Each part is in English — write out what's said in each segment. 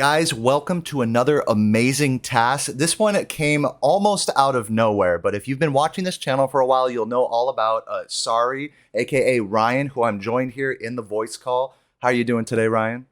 Guys, welcome to another amazing TAS. This one came almost out of nowhere, but if you've been watching this channel for a while, you'll know all about Sorry, aka Ryan, who I'm joined here in the voice call. How are you doing today, Ryan?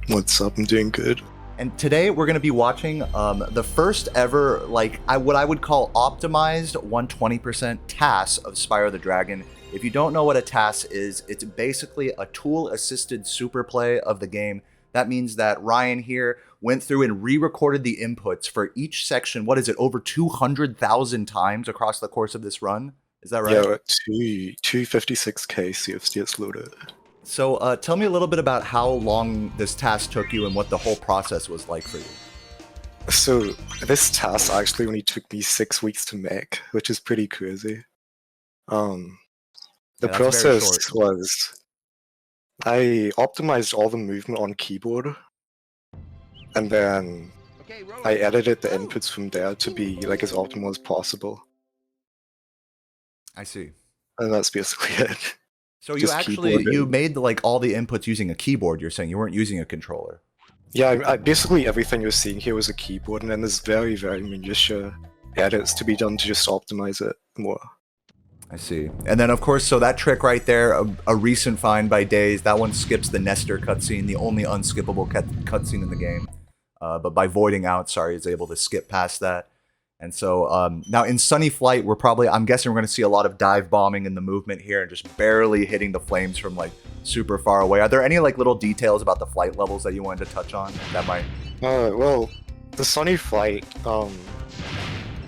What's up? I'm doing good. And today we're going to be watching the first ever, what I would call optimized 120% TAS of Spyro the Dragon. If you don't know what a TAS is, it's basically a tool-assisted super play of the game. That means that Ryan here went through and re-recorded the inputs for each section. What is it, over 200,000 times across the course of this run? Is that right? Yeah, we're at 256K CFC it's loaded. So tell me a little bit about how long this task took you and what the whole process was like for you. So this task actually only took me 6 weeks to make, which is pretty crazy. The process was I optimized all the movement on keyboard, and then I edited the inputs from there to be like as optimal as possible. I see. And that's basically it. So you made like all the inputs using a keyboard, you're saying? You weren't using a controller? Yeah, I basically everything you're seeing here was a keyboard, and then there's very, very minutiae edits to be done to just optimize it more. I see. And then, of course, so that trick right there, a recent find by Days, that one skips the Nestor cutscene, the only unskippable cutscene in the game. But by voiding out, Sorry is able to skip past that. And so now in Sunny Flight, I'm guessing we're going to see a lot of dive bombing in the movement here and just barely hitting the flames from like super far away. Are there any like little details about the flight levels that you wanted to touch on that might? Well, the Sunny Flight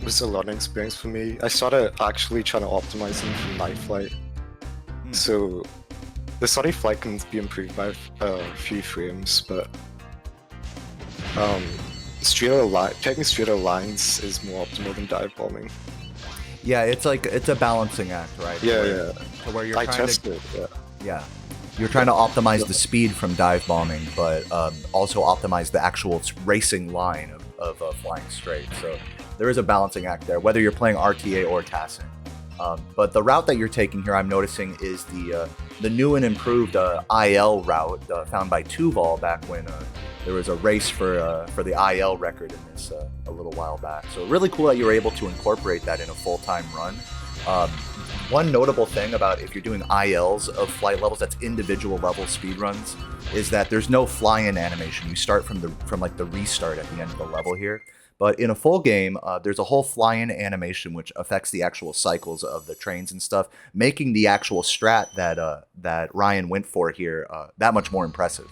was a learning experience for me. I started actually trying to optimize them from Night Flight. So the Sunny Flight can be improved by a few frames, but taking straighter lines is more optimal than dive bombing. Yeah, it's a balancing act, right? Yeah, To where you're yeah. You're trying to optimize the speed from dive bombing, but also optimize the actual racing line of flying straight. So there is a balancing act there, whether you're playing RTA or TASing. But the route that you're taking here, I'm noticing, is the new and improved IL route found by Tuval back when there was a race for the IL record in this a little while back. So really cool that you were able to incorporate that in a full-time run. One notable thing about if you're doing ILs of flight levels, that's individual level speedruns, is that there's no fly-in animation. You start from the restart at the end of the level here. But in a full game, there's a whole fly-in animation which affects the actual cycles of the trains and stuff, making the actual strat that Ryan went for here that much more impressive.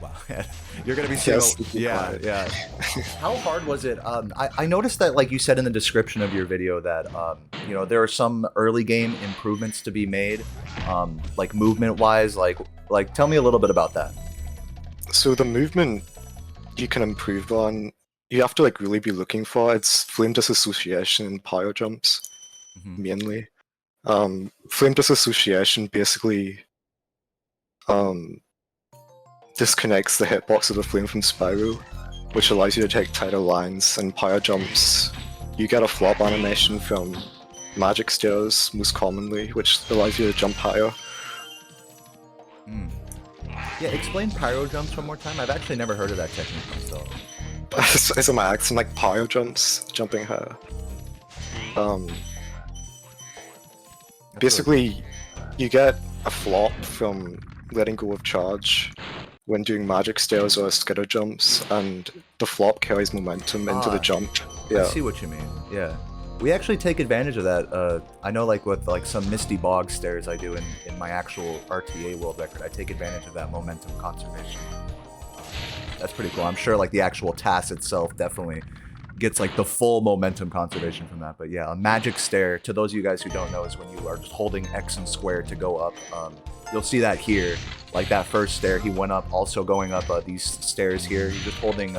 Wow, you're gonna be seeing. Yeah. How hard was it? I noticed that, like you said in the description of your video, that there are some early game improvements to be made, like movement-wise. Like tell me a little bit about that. So the movement you can improve on, you have to like really be looking for. It's flame disassociation and pyro jumps, mainly. Flame disassociation basically disconnects the hitbox of the flame from Spyro, which allows you to take tighter lines, and pyro jumps, you get a flop animation from magic stairs most commonly, which allows you to jump higher. Yeah, explain pyro jumps one more time. I've actually never heard of that technique myself. It's my accent, like pyro jumps, jumping higher. Basically, you get a flop from letting go of charge when doing magic stairs or skitter jumps, and the flop carries momentum into the jump. Yeah. I see what you mean. Yeah. We actually take advantage of that. I know, like with like some Misty Bog stairs I do in my actual RTA world record, I take advantage of that momentum conservation. That's pretty cool. I'm sure like the actual TAS itself definitely gets like the full momentum conservation from that. But yeah, a magic stair, to those of you guys who don't know, is when you are just holding X and square to go up. You'll see that here, like that first stair he went up, also going up these stairs here. He's just holding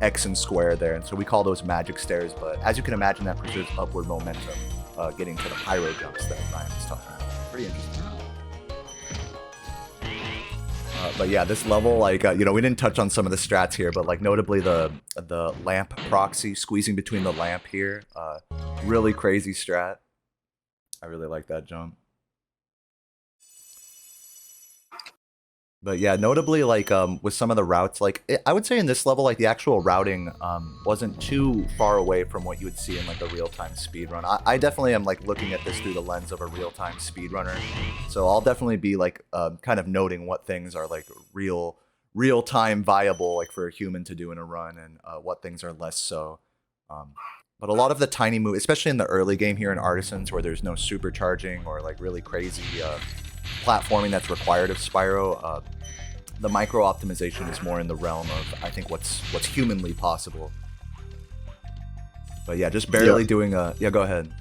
X and square there, and so we call those magic stairs. But as you can imagine, that preserves upward momentum, getting to the pyro jumps that Ryan was talking about. Pretty interesting. But yeah, this level, like we didn't touch on some of the strats here, but like notably the lamp proxy, squeezing between the lamp here, really crazy strat. I really like that jump. But yeah, notably, like with some of the routes, like I would say in this level, like the actual routing wasn't too far away from what you would see in like a real-time speedrun. I definitely am like looking at this through the lens of a real-time speedrunner, so I'll definitely be like kind of noting what things are like real-time viable, like for a human to do in a run, and what things are less so. But a lot of the tiny moves, especially in the early game here in Artisans, where there's no supercharging or like really crazy platforming that's required of Spyro, the micro optimization is more in the realm of I think what's humanly possible. But yeah, just barely doing a Go ahead.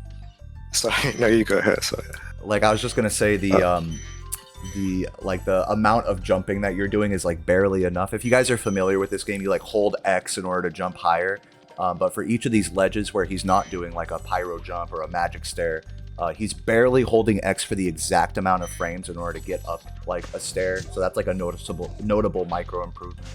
Sorry, no, you go ahead. Sorry. Like I was just gonna say the like the amount of jumping that you're doing is like barely enough. If you guys are familiar with this game, you like hold X in order to jump higher. But for each of these ledges where he's not doing like a pyro jump or a magic stair, he's barely holding X for the exact amount of frames in order to get up like a stair. So that's like a notable micro improvement.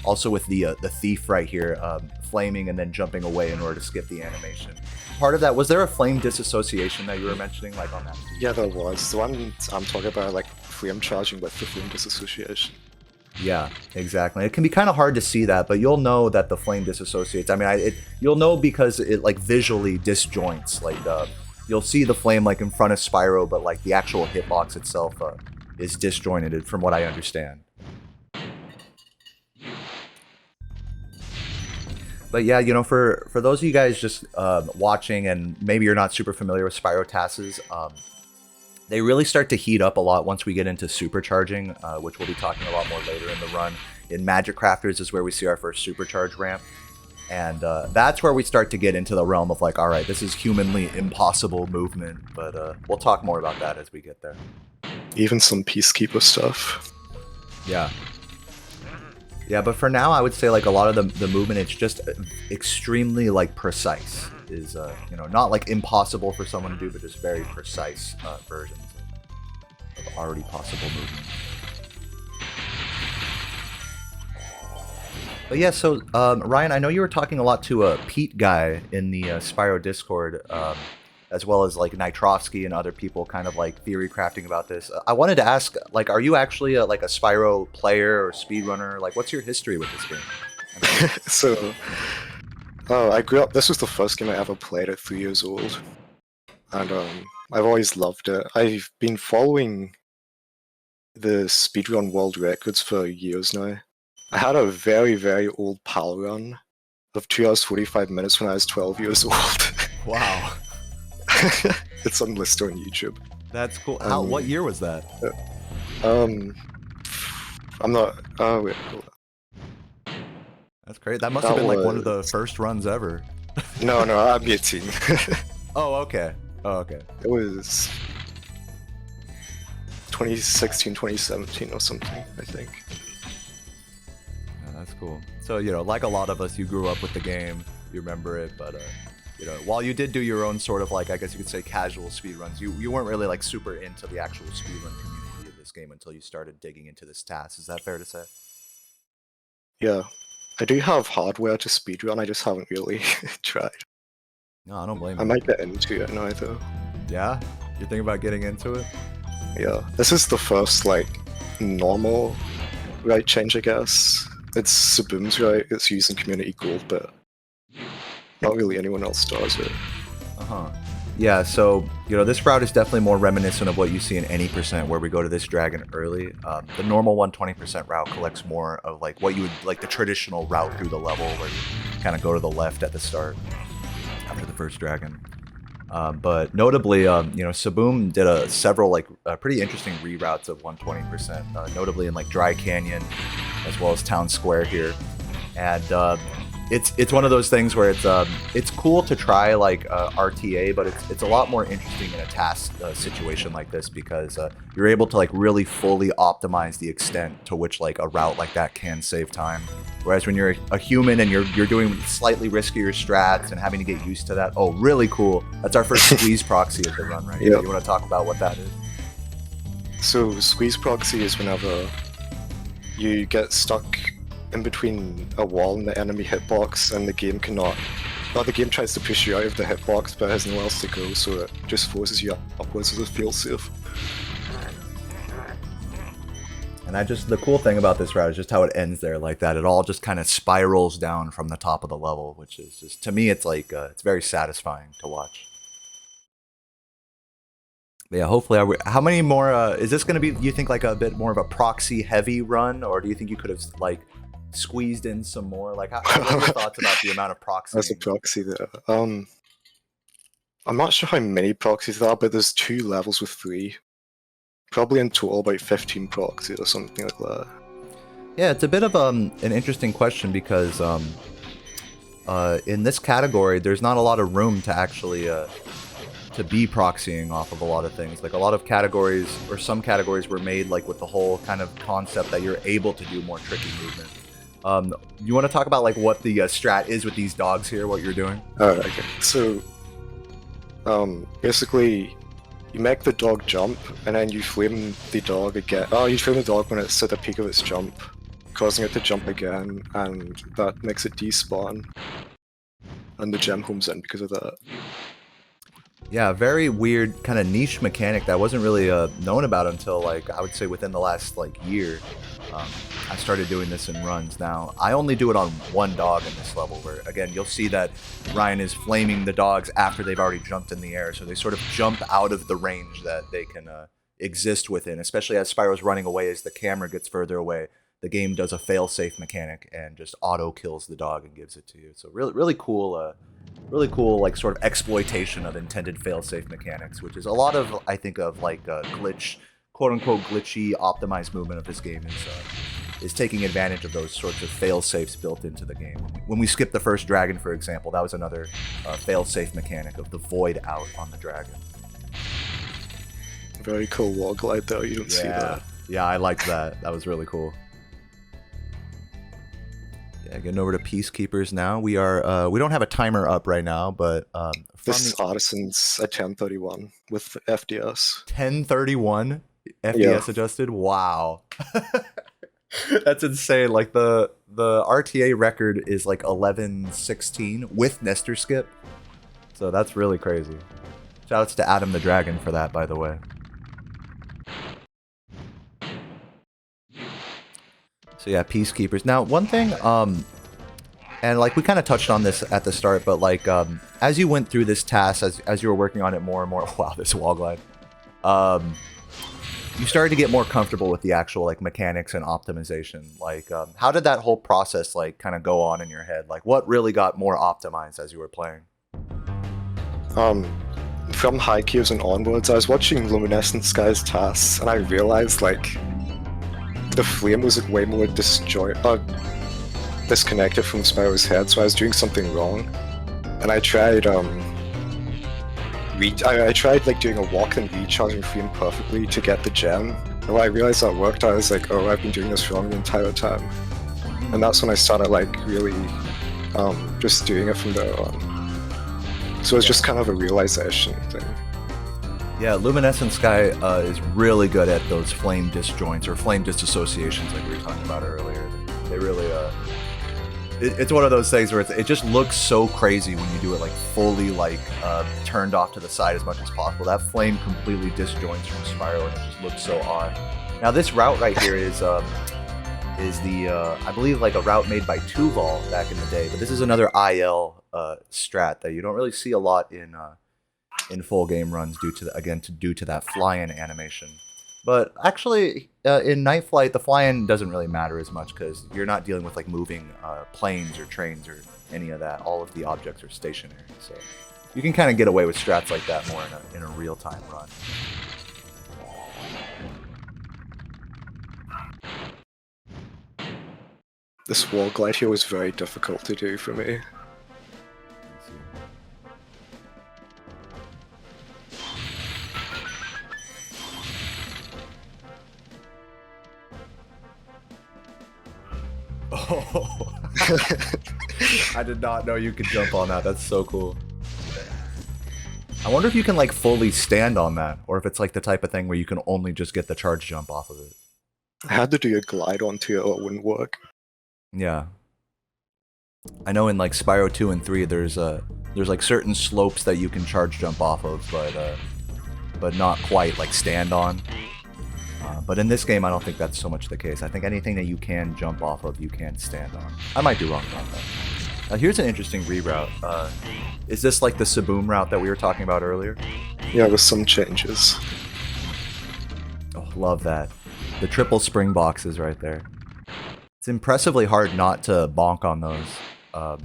Also with the thief right here, flaming and then jumping away in order to skip the animation. Part of that, was there a flame disassociation that you were mentioning, like on that? Yeah, there was. The one I'm talking about, like flame charging with the flame disassociation. Yeah, exactly. It can be kind of hard to see that, but you'll know that the flame disassociates. I mean, you'll know because it like visually disjoints. Like you'll see the flame like in front of Spyro, but like the actual hitbox itself is disjointed, from what I understand. But yeah, you know, for those of you guys just watching, and maybe you're not super familiar with Spyro TASs, they really start to heat up a lot once we get into supercharging, which we'll be talking a lot more later in the run. In Magic Crafters is where we see our first supercharge ramp. And that's where we start to get into the realm of like, all right, this is humanly impossible movement. But we'll talk more about that as we get there. Even some Peacekeeper stuff. Yeah. Yeah, but for now, I would say like a lot of the movement, it's just extremely like precise. Is you know, not like impossible for someone to do, but just very precise versions of already possible movement. But yeah, so Ryan, I know you were talking a lot to Pete guy in the Spyro Discord, as well as like Nitrovsky and other people kind of like theory crafting about this. I wanted to ask, like, are you actually like a Spyro player or speedrunner? Like, what's your history with this game? So, I grew up, this was the first game I ever played at 3 years old. And I've always loved it. I've been following the speedrun world records for years now. I had a very, very old PAL run of 2 hours 45 minutes when I was 12 years old. Wow. It's unlisted on YouTube. That's cool. What year was that? I'm not. Wait, hold on. That's great. That must have been like one of the first runs ever. No, I'm 18. Oh, okay. Oh, okay. It was 2016, 2017 or something, I think. Yeah, that's cool. So, you know, like a lot of us, you grew up with the game, you remember it, but you know, while you did do your own sort of like, I guess you could say casual speedruns, you weren't really like super into the actual speedrun community of this game until you started digging into this TAS. Is that fair to say? Yeah. I do have hardware to speedrun, I just haven't really tried. No, I don't blame you. I might get into it now though. Yeah? You're thinking about getting into it? Yeah. This is the first like normal right change, I guess. It's Saboom's right, it's using community gold, but not really anyone else does it. Uh-huh. Yeah, so, you know, this route is definitely more reminiscent of what you see in any percent where we go to this dragon early. The normal 120% route collects more of like what you would, like the traditional route through the level where you kind of go to the left at the start after the first dragon. But notably, you know, Saboom did several like pretty interesting reroutes of 120%, notably in like Dry Canyon as well as Town Square here. And it's one of those things where it's cool to try like RTA, but it's a lot more interesting in a task situation like this because you're able to like really fully optimize the extent to which like a route like that can save time. Whereas when you're a human and you're doing slightly riskier strats and having to get used to that, oh, really cool. That's our first squeeze proxy of the run, right? Yep. You want to talk about what that is? So squeeze proxy is whenever you get stuck in between a wall and the enemy hitbox, and the game cannot. Well, the game tries to push you out of the hitbox, but has nowhere else to go, so it just forces you upwards as a failsafe. And the cool thing about this route is just how it ends there like that. It all just kind of spirals down from the top of the level, which is just, to me, it's like, it's very satisfying to watch. But yeah, hopefully, how many more, is this going to be, you think, like a bit more of a proxy heavy run, or do you think you could have, like, squeezed in some more? Like, what are your thoughts about the amount of proxy? There's a proxy there. I'm not sure how many proxies there are, but there's 2 levels with 3. Probably in total about 15 proxies or something like that. Yeah, it's a bit of an interesting question because in this category, there's not a lot of room to actually to be proxying off of a lot of things. Like a lot of categories, or some categories, were made like with the whole kind of concept that you're able to do more tricky movement. You want to talk about like what the strat is with these dogs here, what you're doing? Okay. So, basically, you make the dog jump, and then you flame the dog again. Oh, you flame the dog when it's at the peak of its jump, causing it to jump again, and that makes it despawn. And the gem homes in because of that. Yeah, very weird kind of niche mechanic that wasn't really known about until, like, I would say within the last like year. I started doing this in runs. Now, I only do it on one dog in this level, where, again, you'll see that Ryan is flaming the dogs after they've already jumped in the air, so they sort of jump out of the range that they can exist within, especially as Spyro's running away. As the camera gets further away, the game does a fail-safe mechanic and just auto-kills the dog and gives it to you. So really cool, like, sort of exploitation of intended fail-safe mechanics, which is a lot of, I think, of, like, glitch, quote-unquote glitchy optimized movement of this game is taking advantage of those sorts of fail-safes built into the game. When we skipped the first dragon, for example, that was another fail-safe mechanic of the void out on the dragon. Very cool wall glide though, you don't see that. Yeah, I liked that. That was really cool. Yeah, getting over to Peacekeepers now. We don't have a timer up right now, but this Artisan's at 1031 with FDS. 1031 FPS adjusted? Wow. That's insane. Like the RTA record is like 1116 with Nestor skip. So that's really crazy. Shoutouts to Adam the Dragon for that, by the way. So yeah, Peacekeepers. Now, one thing, and like we kind of touched on this at the start, but like as you went through this task, as you were working on it more and more, wow, this wall glide, you started to get more comfortable with the actual like mechanics and optimization. Like, how did that whole process like kind of go on in your head? Like, what really got more optimized as you were playing? From Haikyu's and onwards, I was watching Luminescent Sky's TAS, and I realized like the flame was like way more disconnected from Spyro's head, so I was doing something wrong. And I tried I tried like doing a walk and recharging flame perfectly to get the gem. And when I realized that worked, I was like, oh, I've been doing this wrong the entire time. And that's when I started like really just doing it from there on. So it's just kind of a realization thing. Yeah, Luminescent Sky is really good at those flame disjoints or flame disassociations like we were talking about earlier. They really, it's one of those things where it just looks so crazy when you do it like fully like turned off to the side as much as possible. That flame completely disjoints from Spyro and it just looks so odd. Now this route right here is the, I believe like a route made by Tuval back in the day, but this is another IL strat that you don't really see a lot in full game runs due to that fly-in animation. But actually, in Night Flight, the fly-in doesn't really matter as much because you're not dealing with like moving planes or trains or any of that. All of the objects are stationary, so you can kind of get away with strats like that more in a real-time run. This wall glide here was very difficult to do for me. Oh, I did not know you could jump on that. That's so cool. I wonder if you can like fully stand on that, or if it's like the type of thing where you can only just get the charge jump off of it. I had to do a glide onto it or it wouldn't work. Yeah. I know in like Spyro 2 and 3 there's like certain slopes that you can charge jump off of, but not quite like stand on. But in this game, I don't think that's so much the case. I think anything that you can jump off of, you can stand on. I might be wrong about that. Here's an interesting reroute. Is this like the Saboom route that we were talking about earlier? Yeah, with some changes. Oh, love that. The triple spring boxes right there. It's impressively hard not to bonk on those. To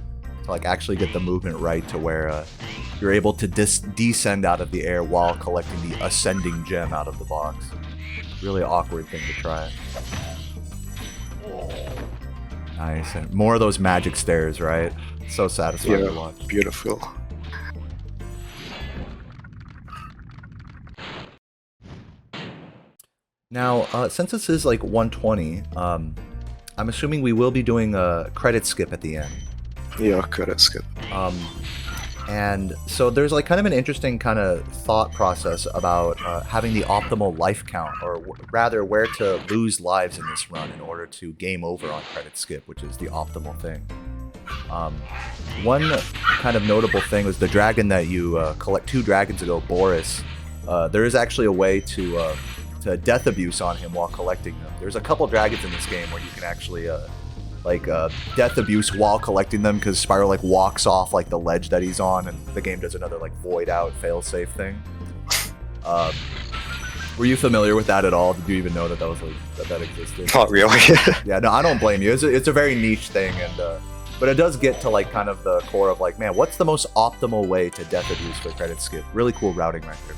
like actually get the movement right to where you're able to descend out of the air while collecting the ascending gem out of the box. Really awkward thing to try. Nice. And more of those magic stairs, right? So satisfying to watch. Beautiful. Now, since this is like 120, I'm assuming we will be doing a credit skip at the end. Yeah, credit skip. And so there's like kind of an interesting kind of thought process about having the optimal life count, or rather where to lose lives in this run in order to game over on credit skip, which is the optimal thing. One kind of notable thing was the dragon that you collect 2 dragons ago, Boris. There is actually a way to death abuse on him while collecting them. There's a couple dragons in this game where you can actually death abuse while collecting them, because Spyro like walks off like the ledge that he's on, and the game does another like void out failsafe thing. Were you familiar with that at all? Did you even know that that was like that existed? Not really. Yeah, no, I don't blame you. It's a very niche thing, and but it does get to like kind of the core of like, man, what's the most optimal way to death abuse for credit skip? Really cool routing right there.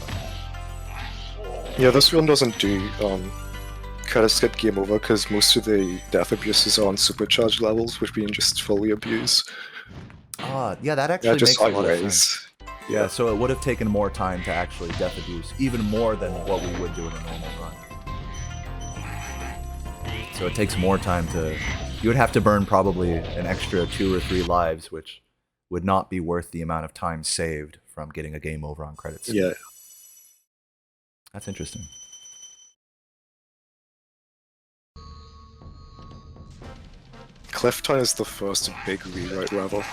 Yeah, this one doesn't do credit skip game over because most of the death abuses are on supercharged levels, which being just fully abuse. Yeah, that actually makes a lot of ways. sense. Yeah, so it would have taken more time to actually death abuse, even more than what we would do in a normal run. So it takes more time to... You would have to burn probably an extra 2 or 3 lives, which would not be worth the amount of time saved from getting a game over on credits. Yeah. That's interesting. Clifftime is the first big rewrite level.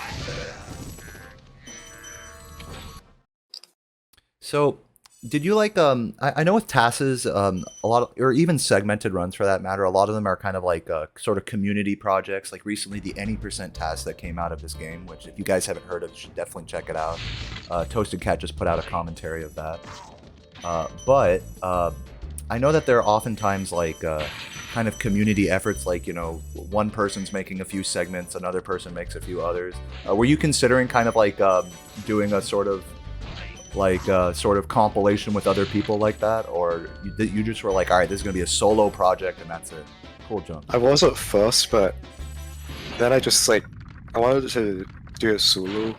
So, did you like I know with TASs, a lot of, or even segmented runs for that matter, a lot of them are kind of like sort of community projects. Like recently, the Any % TAS that came out of this game, which if you guys haven't heard of, you should definitely check it out. Toasted Cat just put out a commentary of that. But I know that there are oftentimes like kind of community efforts, like, you know, one person's making a few segments, another person makes a few others. Were you considering kind of like doing a sort of compilation with other people like that, or you just were like, all right, this is gonna be a solo project and that's it? Cool jump. I was at first, but then I just like I wanted to do it solo,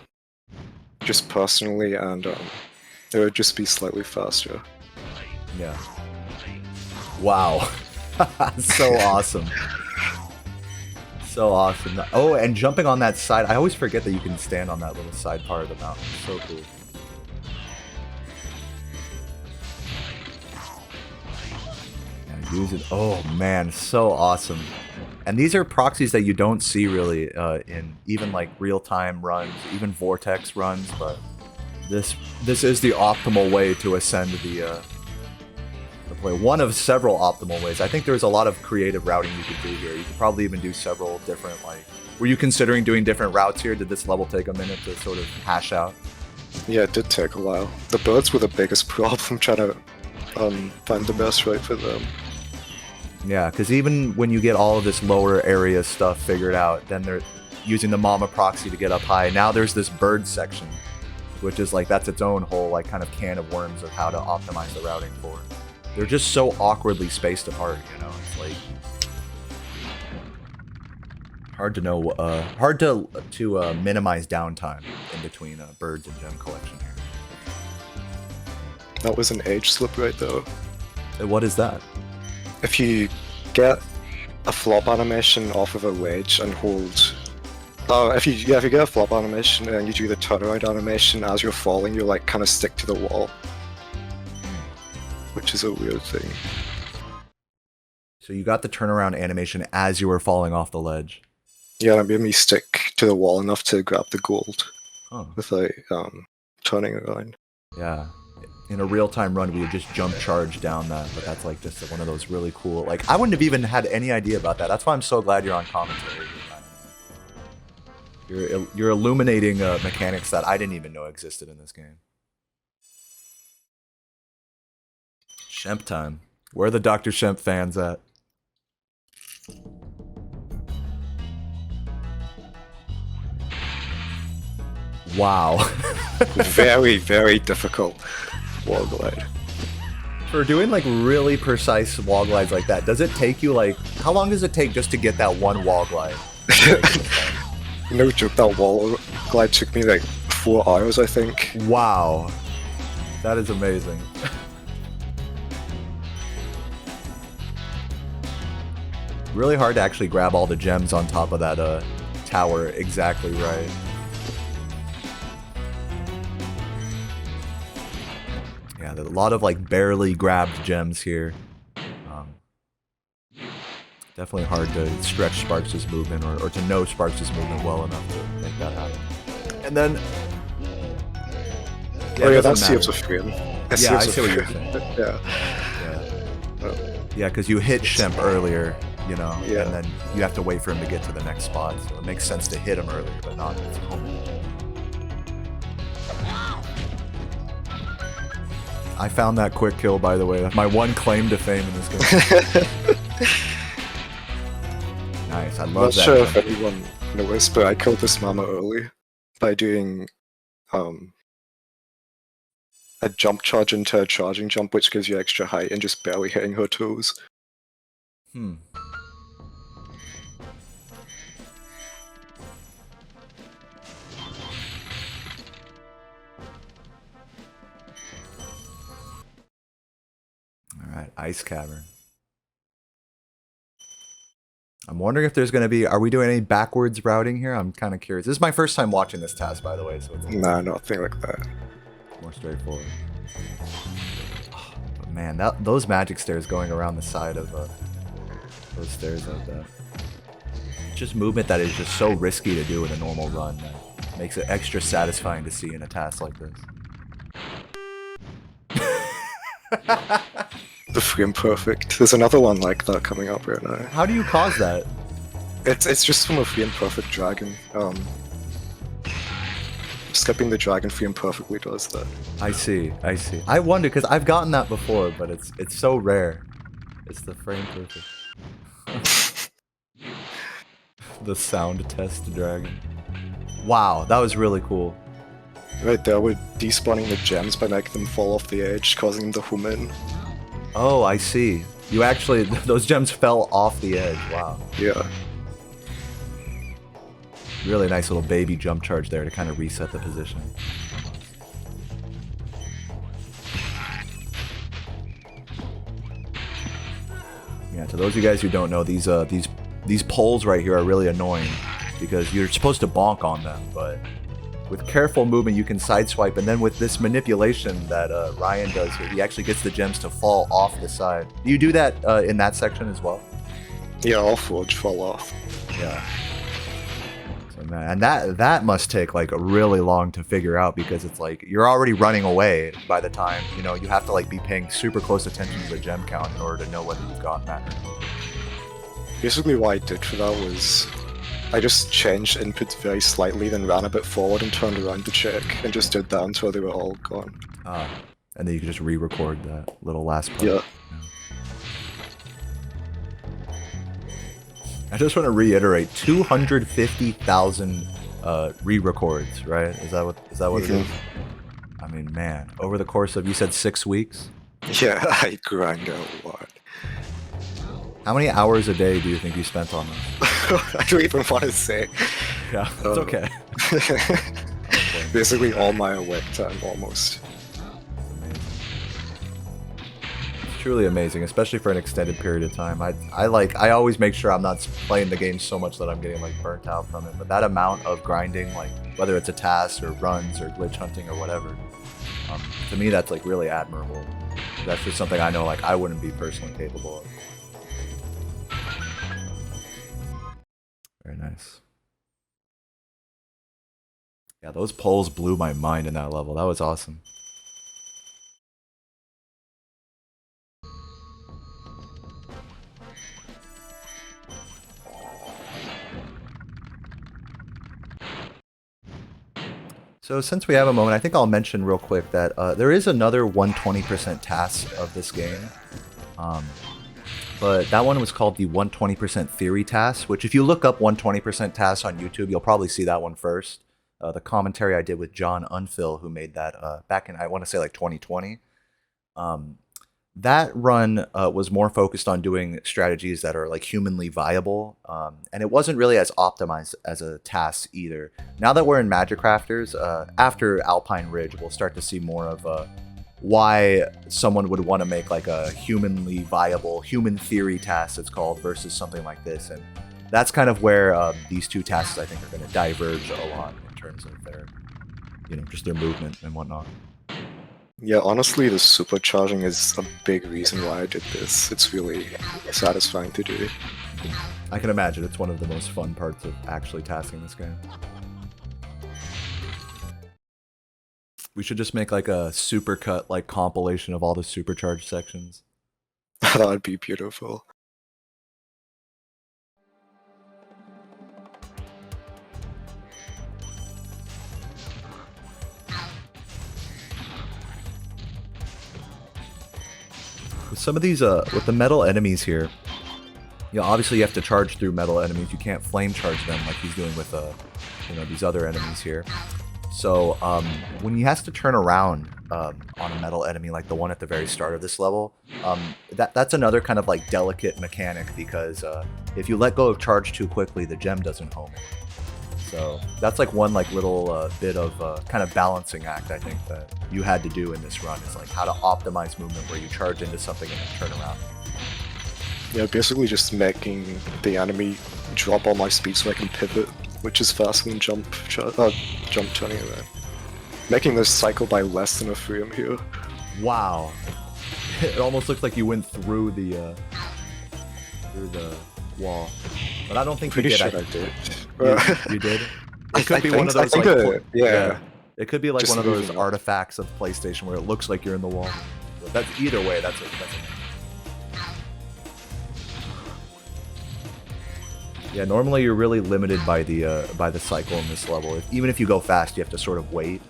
just personally, and it would just be slightly faster. Yeah. Wow. So awesome. So awesome. Oh, and jumping on that side, I always forget that you can stand on that little side part of the mountain. So cool. Use it. Oh man, so awesome. And these are proxies that you don't see really in even like real-time runs, even Vortex runs, but this is the optimal way to ascend the play. One of several optimal ways. I think there's a lot of creative routing you could do here. You could probably even do several different, like... Were you considering doing different routes here? Did this level take a minute to sort of hash out? Yeah, it did take a while. The birds were the biggest problem, trying to find the best route for them. Yeah, because even when you get all of this lower area stuff figured out, then they're using the Mama proxy to get up high. Now there's this bird section, which is like, that's its own whole like kind of can of worms of how to optimize the routing for it. They're just so awkwardly spaced apart, you know. It's like hard to know, hard to minimize downtime in between birds and gem collection here. That was an age slip right though. What is that? If you get a flop animation off of a wedge and hold... if you get a flop animation and you do the turnaround animation as you're falling, you like kind of stick to the wall. Which is a weird thing. So you got the turnaround animation as you were falling off the ledge? Yeah, that made me stick to the wall enough to grab the gold without turning around. Yeah. in a real-time run, we would just jump charge down that, but that's like just one of those really cool. Like I wouldn't have even had any idea about that. That's why I'm so glad you're on commentary. You're illuminating mechanics that I didn't even know existed in this game. Shemp time. Where are the Dr. Shemp fans at? Wow. Very, very difficult wall glide. For doing like really precise wall glides like that, does it take you like, how long does it take just to get that one wall glide? No joke, that wall glide took me like 4 hours, I think. Wow. That is amazing. Really hard to actually grab all the gems on top of that tower exactly right. Yeah, there's a lot of like barely grabbed gems here. Definitely hard to stretch Sparks' movement or to know Sparks' movement well enough to make that happen. And then... Yeah, oh yeah, that's Sea of Frame. Yeah, I see what you're saying. Yeah, because you hit Shemp earlier, you know, and then you have to wait for him to get to the next spot. So it makes sense to hit him earlier, but not at this moment. I found that quick kill, by the way. That's my one claim to fame in this game. Nice, I love that. I'm not sure if anyone noticed, but I killed this mama early by doing a jump charge into a charging jump, which gives you extra height, and just barely hitting her toes. Alright, Ice Cavern. I'm wondering if there's going to be... Are we doing any backwards routing here? I'm kind of curious. This is my first time watching this task, by the way. So it's nah, nothing like that. More straightforward. But man, those magic stairs going around the side of those stairs like that. Just movement that is just so risky to do in a normal run that makes it extra satisfying to see in a task like this. The frame perfect. There's another one like that coming up right now. How do you cause that? It's just from a frame perfect dragon. Skipping the dragon frame perfectly does that. I see. I wonder because I've gotten that before, but it's so rare. It's the frame perfect. The sound test dragon. Wow, that was really cool. Right there, we're despawning the gems by making them fall off the edge, causing them to home in. Oh, I see. You actually, those gems fell off the edge. Wow. Yeah. Really nice little baby jump charge there to kind of reset the position. Yeah, to those of you guys who don't know, these poles right here are really annoying because you're supposed to bonk on them, but with careful movement you can sideswipe, and then with this manipulation that Ryan does here, he actually gets the gems to fall off the side. Do you do that in that section as well? Yeah, all forge fall off. Yeah. So man, and that must take like really long to figure out because it's like you're already running away by the time, you know, you have to like be paying super close attention to the gem count in order to know whether you've gotten that or not. Basically what I did for that was I just changed inputs very slightly, then ran a bit forward and turned around to check, and just did that until they were all gone. Ah, and then you can just re-record that little last part. Yeah. I just want to reiterate, 250,000 re-records, right? Is that what it is? I mean, man, over the course of, you said 6 weeks? Yeah, I grind a lot. How many hours a day do you think you spent on this? I don't even want to say. Yeah, it's okay. Basically all my awake time, almost. It's truly amazing, especially for an extended period of time. I always make sure I'm not playing the game so much that I'm getting like burnt out from it. But that amount of grinding, like whether it's a task or runs or glitch hunting or whatever, to me that's like really admirable. That's just something I know like I wouldn't be personally capable of. Very nice. Yeah, those poles blew my mind in that level. That was awesome. So since we have a moment, I think I'll mention real quick that there is another 120% TAS of this game. But that one was called the 120% Theory TAS, which if you look up 120% TAS on YouTube, you'll probably see that one first. The commentary I did with John Unfill, who made that back in, I want to say, like 2020. That run was more focused on doing strategies that are like humanly viable, and it wasn't really as optimized as a TAS either. Now that we're in Magic Crafters, after Alpine Ridge, we'll start to see more of why someone would want to make like a humanly viable, human theory TAS, it's called, versus something like this. And that's kind of where these two tasks, I think, are going to diverge a lot in terms of their, just their movement and whatnot. Yeah, honestly, the supercharging is a big reason why I did this. It's really satisfying to do. I can imagine it's one of the most fun parts of actually tasking this game. We should just make like a supercut like compilation of all the supercharged sections. That would be beautiful. With some of these, with the metal enemies here, obviously you have to charge through metal enemies. You can't flame charge them like he's doing with, these other enemies here. So when he has to turn around on a metal enemy like the one at the very start of this level, that's another kind of like delicate mechanic, because if you let go of charge too quickly, the gem doesn't home it. So that's like one like little bit of kind of balancing act, I think, that you had to do in this run, is like how to optimize movement where you charge into something and then turn around. Yeah, basically just making the enemy drop all my speed so I can pivot, which is faster than jump turning around. Making this cycle by less than a frame here. Wow. It almost looks like you went through the wall. But I don't think Pretty you did. sure I did. You did? It could be one of those, yeah. It could be like Just one of those moving up. artifacts of PlayStation where it looks like you're in the wall. But that's either way, that's it. Yeah, normally you're really limited by the cycle in this level. Even if you go fast, you have to sort of wait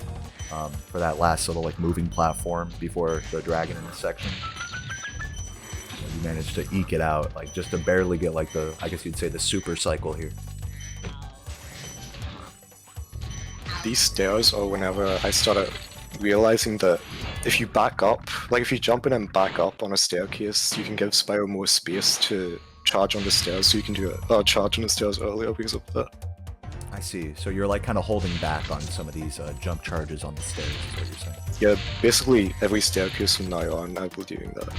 for that last little like moving platform before the dragon in this section. You managed to eke it out, like just to barely get like the, I guess you'd say, the super cycle here. These stairs are whenever I started realizing that if you back up, like if you jump in and back up on a staircase, you can give Spyro more space to charge on the stairs, so you can do it, charge on the stairs earlier because of that. I see. So you're like kind of holding back on some of these jump charges on the stairs, is what you're saying. Yeah, basically every staircase from now on, I will be doing that.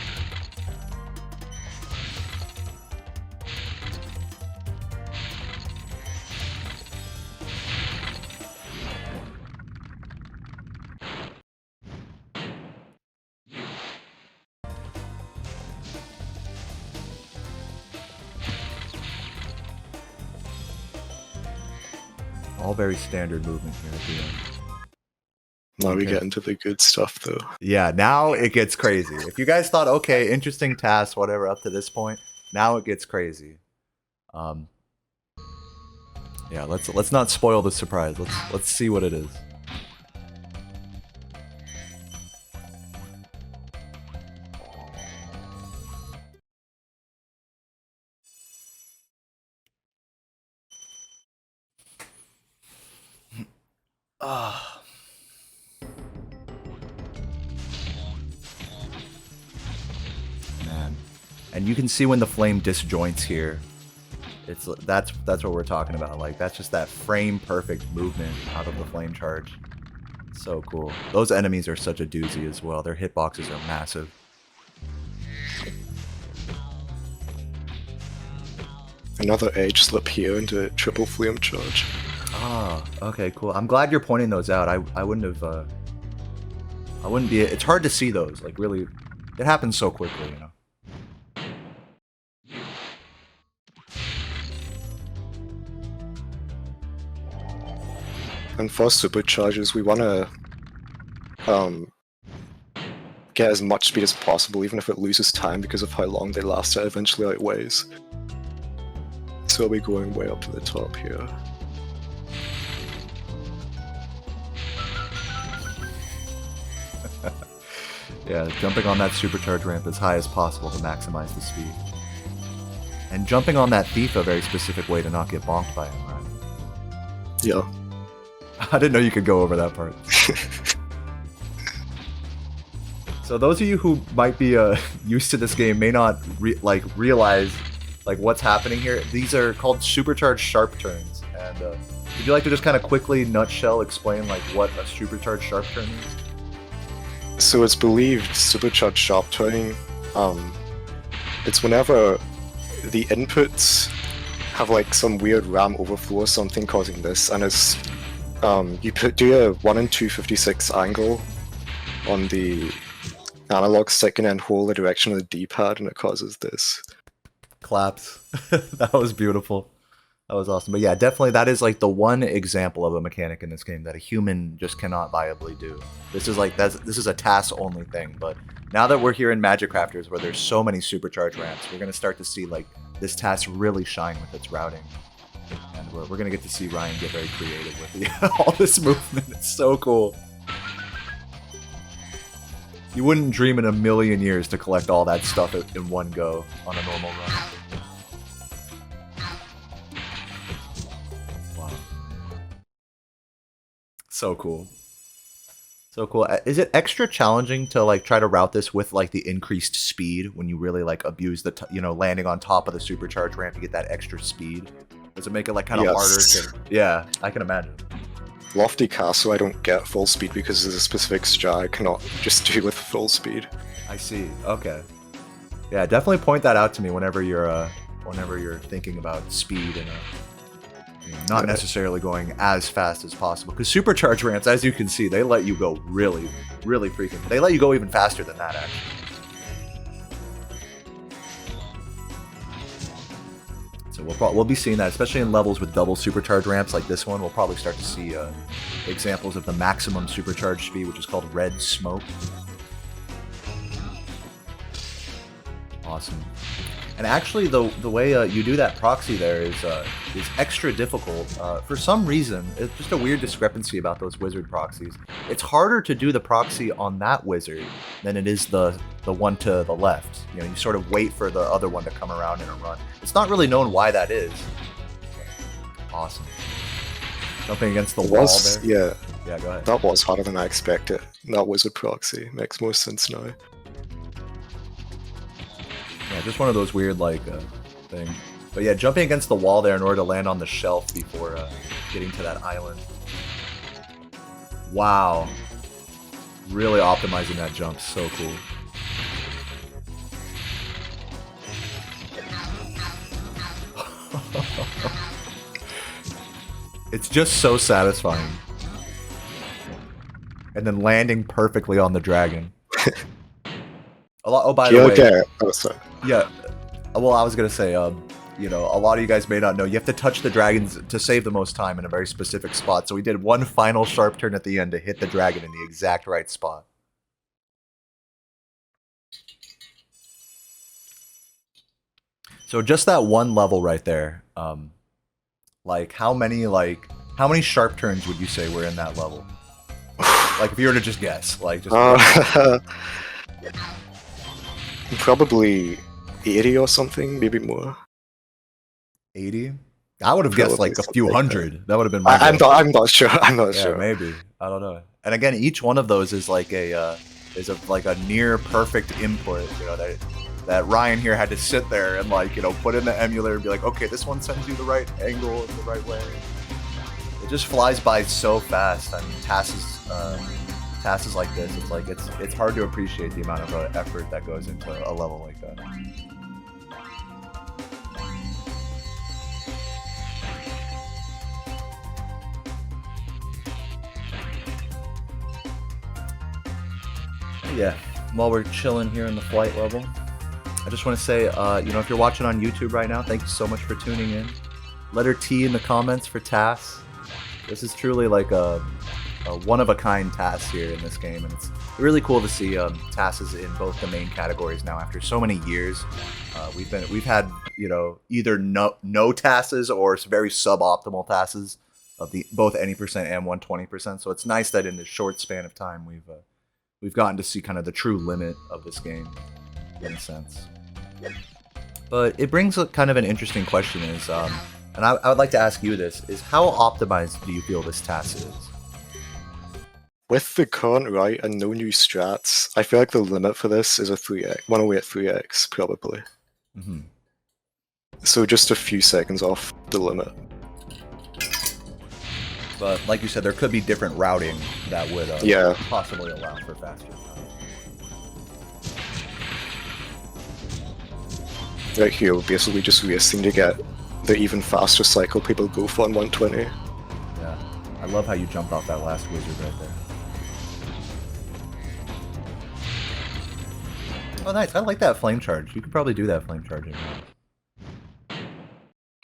All very standard movement here at the end. Now we Okay. get into the good stuff though. Yeah, now it gets crazy. If you guys thought, okay, interesting task, whatever, up to this point, now it gets crazy. Yeah, let's not spoil the surprise. Let's see what it is. Ah. Man. And you can see when the flame disjoints here. That's what we're talking about. Like, that's just that frame perfect movement out of the flame charge. So cool. Those enemies are such a doozy as well. Their hitboxes are massive. Another age slip here into a triple flame charge. Ah, okay, cool. I'm glad you're pointing those out. I wouldn't have I wouldn't be, it's hard to see those. Like, really, it happens so quickly, you know. And for supercharges, we want to get as much speed as possible, even if it loses time because of how long they last. It eventually outweighs. So we're going way up to the top here. Yeah, jumping on that supercharge ramp as high as possible to maximize the speed. And jumping on that thief a very specific way to not get bonked by him, right? Yeah. I didn't know you could go over that part. So those of you who might be used to this game may not realize what's happening here. These are called supercharged sharp turns. And would you like to just kind of quickly nutshell explain like what a supercharged sharp turn is? So it's believed supercharged sharp turning. It's whenever the inputs have like some weird RAM overflow or something causing this, and it's you do a 1 in 256 angle on the analog stick and then hold the direction of the D-pad, and it causes this. Claps. That was beautiful. That was awesome. But yeah, definitely that is like the one example of a mechanic in this game that a human just cannot viably do. This is like this is a TAS only thing. But now that we're here in Magic Crafters where there's so many supercharged ramps, we're gonna start to see like this TAS really shine with its routing. And we're gonna get to see Ryan get very creative with all this movement. It's so cool. You wouldn't dream in a million years to collect all that stuff in one go on a normal run. Wow. So cool. So cool. Is it extra challenging to like try to route this with like the increased speed when you really like abuse the landing on top of the supercharge ramp to get that extra speed? Does it make it like kind of harder to? Yeah, I can imagine. Lofty Castle, I don't get full speed because there's a specific strat I cannot just do with full speed. I see. Okay. Yeah, definitely point that out to me whenever you're thinking about speed and not necessarily going as fast as possible. Because supercharge ramps, as you can see, they let you go really, really freaking. They let you go even faster than that, actually. So we'll be seeing that, especially in levels with double supercharge ramps like this one. We'll probably start to see examples of the maximum supercharge speed, which is called red smoke. Awesome. And actually, the way you do that proxy there is extra difficult. For some reason, it's just a weird discrepancy about those wizard proxies. It's harder to do the proxy on that wizard than it is the one to the left. You sort of wait for the other one to come around in a run. It's not really known why that is. Awesome. Jumping against the wall there. Yeah. Yeah, go ahead. That was harder than I expected. That wizard proxy makes more sense now. Yeah, just one of those weird, thing. But yeah, jumping against the wall there in order to land on the shelf before getting to that island. Wow. Really optimizing that jump. So cool. It's just so satisfying. And then landing perfectly on the dragon. Oh, by the way. Okay. Oh, sorry. Yeah, well, I was gonna say, a lot of you guys may not know, you have to touch the dragons to save the most time in a very specific spot. So we did one final sharp turn at the end to hit the dragon in the exact right spot. So just that one level right there, how many sharp turns would you say were in that level? Like, if you were to just guess, probably 80 or something, maybe more. 80? I would have guessed like a few hundred. That would have been my I'm not sure. I'm not sure. Maybe. I don't know. And again, each one of those is like a near perfect input. That Ryan here had to sit there and put in the emulator and be like, okay, this one sends you the right angle in the right way. It just flies by so fast. I mean, TASs like this, it's hard to appreciate the amount of effort that goes into a level like that. Yeah, while we're chilling here in the flight level, I just want to say, if you're watching on YouTube right now, thank you so much for tuning in. Letter T in the comments for TAS. This is truly like a one-of-a-kind TAS here in this game, and it's really cool to see TASs in both the main categories now after so many years. We've had either no TASs or very suboptimal TASs of both any percent and 120%. So it's nice that in this short span of time we've gotten to see kind of the true limit of this game, in a sense. But it brings a kind of an interesting question is, and I would like to ask you this, is how optimized do you feel this TAS is? With the current right and no new strats, I feel like the limit for this is a 3x, 108 3x probably. Mm-hmm. So just a few seconds off the limit. But like you said, there could be different routing that would Yeah. possibly allow for faster time. Right here, we're basically just racing to get the even faster cycle people go for on 120. Yeah, I love how you jumped off that last wizard right there. Oh, nice. I like that flame charge. You could probably do that flame charge.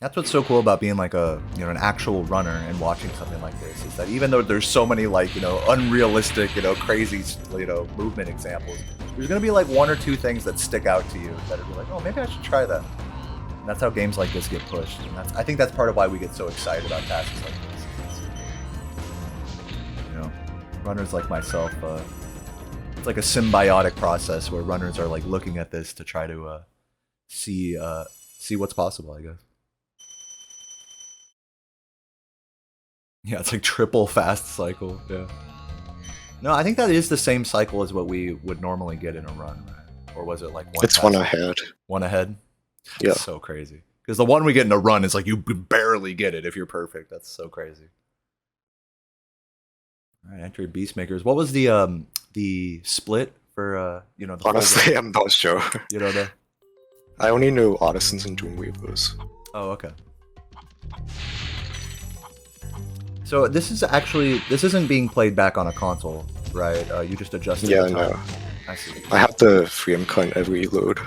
That's what's so cool about being like a, an actual runner and watching something like this, is that even though there's so many like, unrealistic, crazy, movement examples, there's gonna be like one or two things that stick out to you that are like, oh, maybe I should try that. And that's how games like this get pushed. And I think that's part of why we get so excited about tasks like this. Runners like myself, it's like a symbiotic process where runners are like looking at this to try to see what's possible, I guess. Yeah, it's like triple fast cycle. Yeah. No, I think that is the same cycle as what we would normally get in a run, right? Or was it like one? It's one ahead. One ahead? Yeah. That's so crazy. Because the one we get in a run is like you barely get it if you're perfect. That's so crazy. All right, entry Beastmakers. What was the split for the Honestly, I'm not sure. You know the. I only know Artisans and Dreamweavers. Oh, okay. So this isn't being played back on a console, right? You just adjusted the time. No. I see. I have the frame count every load.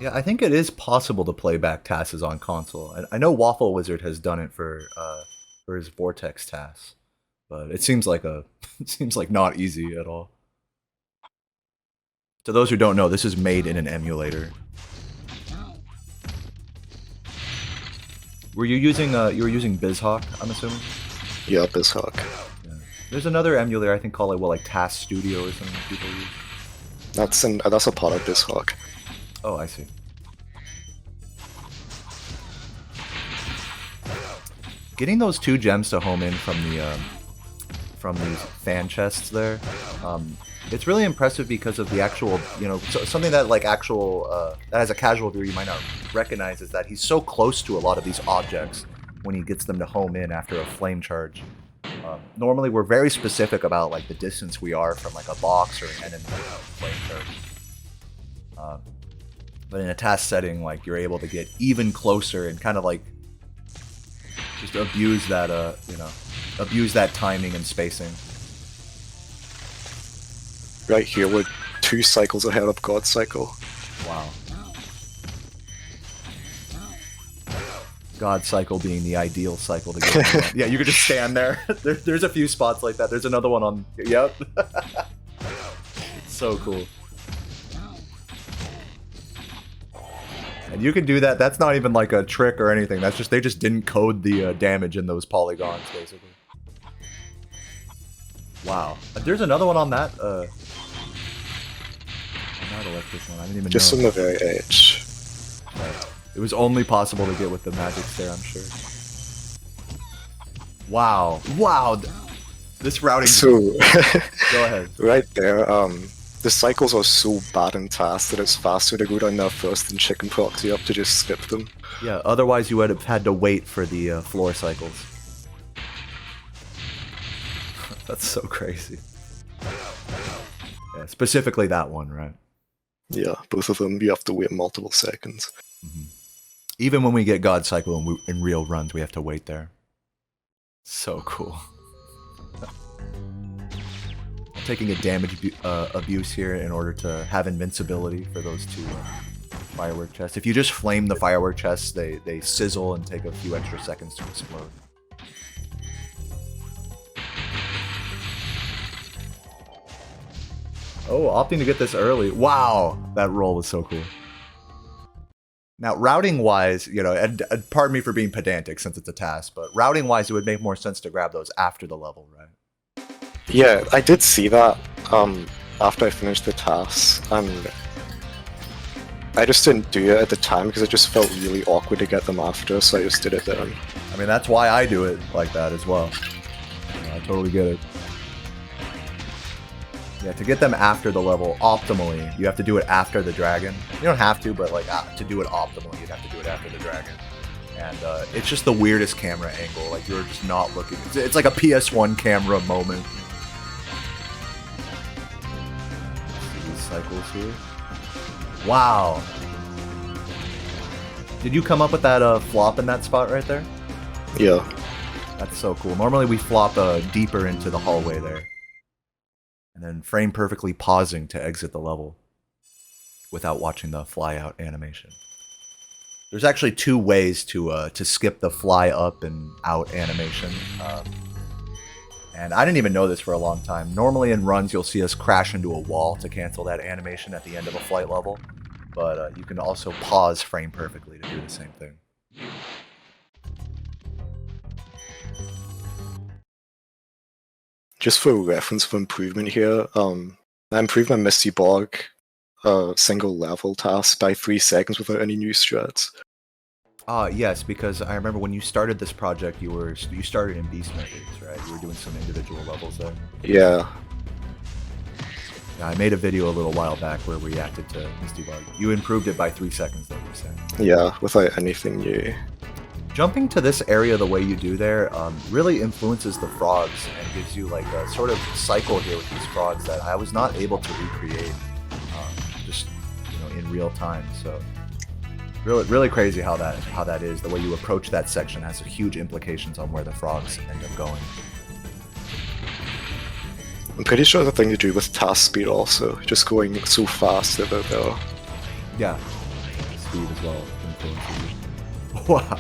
Yeah, I think it is possible to play back TASs on console. I know Waffle Wizard has done it for his Vortex TAS, but it seems like not easy at all. To those who don't know, this is made in an emulator. Were you using BizHawk, I'm assuming? Yeah, BizHawk. Yeah. There's another emulator I think called like TAS Studio or something people use. That's a part of BizHawk. Oh, I see. Getting those 2 gems to home in from these fan chests there, it's really impressive because of the actual, something that like that as a casual viewer you might not recognize is that he's so close to a lot of these objects when he gets them to home in after a flame charge. Normally we're very specific about like the distance we are from like a box or an enemy flame charge. But in a TAS setting, like you're able to get even closer and kind of like just abuse that timing and spacing. Right here, we're 2 cycles ahead of God Cycle. Wow. God Cycle being the ideal cycle to get. Yeah, you could just stand there. There's a few spots like that. There's another one on. Yep. It's so cool. And you can do that. That's not even like a trick or anything. That's just they just didn't code the damage in those polygons, basically. Wow. There's another one on that. Not electric one. I didn't even Just know. on the very edge. Right. It was only possible to get with the magics there, I'm sure. Wow. Wow. This routing. So, go ahead. Right there, the cycles are so bad in TAS that it's faster to go down there first and chicken proxy up to just skip them. Yeah, otherwise you would have had to wait for the floor cycles. That's so crazy. Yeah, specifically that one, right? Yeah, both of them, you have to wait multiple seconds. Mm-hmm. Even when we get God Cycle in real runs, we have to wait there. So cool. Taking a damage abuse here in order to have invincibility for those 2 firework chests. If you just flame the firework chests, they sizzle and take a few extra seconds to explode. Oh, opting to get this early. Wow, that roll was so cool. Now, routing-wise, you know, and pardon me for being pedantic since it's a task, but routing-wise, it would make more sense to grab those after the level, right? Yeah, I did see that after I finished the task, and I just didn't do it at the time because it just felt really awkward to get them after, so I just did it then. I mean, that's why I do it like that as well. I totally get it. Yeah, to get them after the level optimally, you have to do it after the dragon. You don't have to, but like to do it optimally, you'd have to do it after the dragon. And it's just the weirdest camera angle. Like you're just not looking. It's like a PS1 camera moment. See these cycles here. Wow. Did you come up with that flop in that spot right there? Yeah. That's so cool. Normally we flop deeper into the hallway there. And then frame perfectly pausing to exit the level without watching the fly out animation. There's actually two ways to skip the fly up and out animation. And I didn't even know this for a long time. Normally in runs you'll see us crash into a wall to cancel that animation at the end of a flight level. But you can also pause frame perfectly to do the same thing. Just for reference for improvement here, I improved my Misty Bog single level task by 3 seconds without any new strats. Yes, because I remember when you started this project, you started in Beastmakers, right? You were doing some individual levels there. Yeah. Yeah, I made a video a little while back where we reacted to Misty Bug. You improved it by 3 seconds, though, you're saying. Yeah, without anything new. Jumping to this area the way you do there really influences the frogs and gives you like a sort of cycle here with these frogs that I was not able to recreate just in real time. So really crazy how that is. The way you approach that section has huge implications on where the frogs end up going. I'm pretty sure the thing to do with task speed also, just going so fast that they'll... Yeah, speed as well influences you. Wow.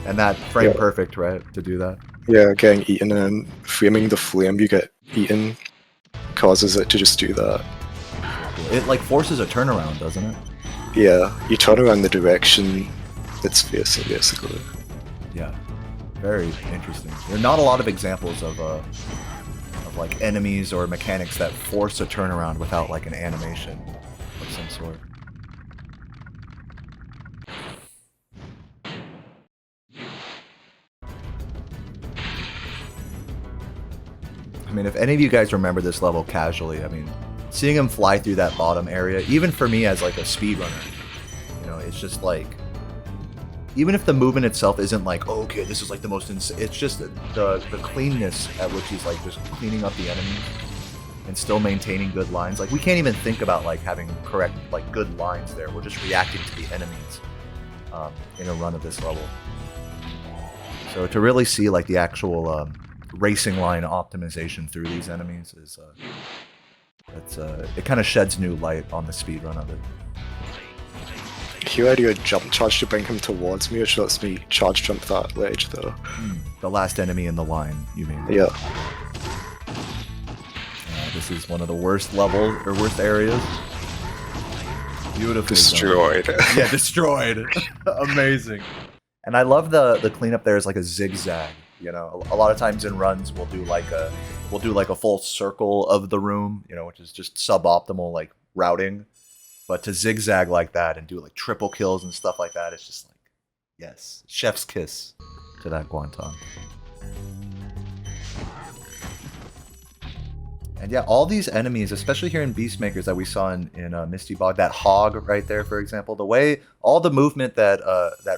And that frame perfect, right, to do that? Yeah, getting eaten and framing the flame you get eaten causes it to just do that. It like forces a turnaround, doesn't it? Yeah, you turn around the direction it's facing, basically. Yeah, very interesting. There are not a lot of examples of like enemies or mechanics that force a turnaround without like an animation of some sort. I mean, if any of you guys remember this level casually, I mean, seeing him fly through that bottom area, even for me as like a speedrunner, it's just like, even if the movement itself isn't like, oh, okay, this is like the most it's just the cleanness at which he's like just cleaning up the enemies and still maintaining good lines. Like we can't even think about like having correct like good lines there. We're just reacting to the enemies in a run of this level. So to really see like the actual racing line optimization through these enemies is it kind of sheds new light on the speed run of it. Here I do a jump charge to bring him towards me, which lets me charge jump that ledge though. The last enemy in the line, you mean? Yeah. This is one of the worst levels or worst areas. Beautifully destroyed. Yeah, destroyed. Amazing. And I love the cleanup there is like a zigzag. A lot of times in runs we'll do like a full circle of the room, which is just suboptimal like routing. But to zigzag like that and do like triple kills and stuff like that, it's just like, yes, chef's kiss to that Guanton. And yeah, all these enemies, especially here in Beastmakers that we saw in Misty Bog, that hog right there, for example, the way all the movement that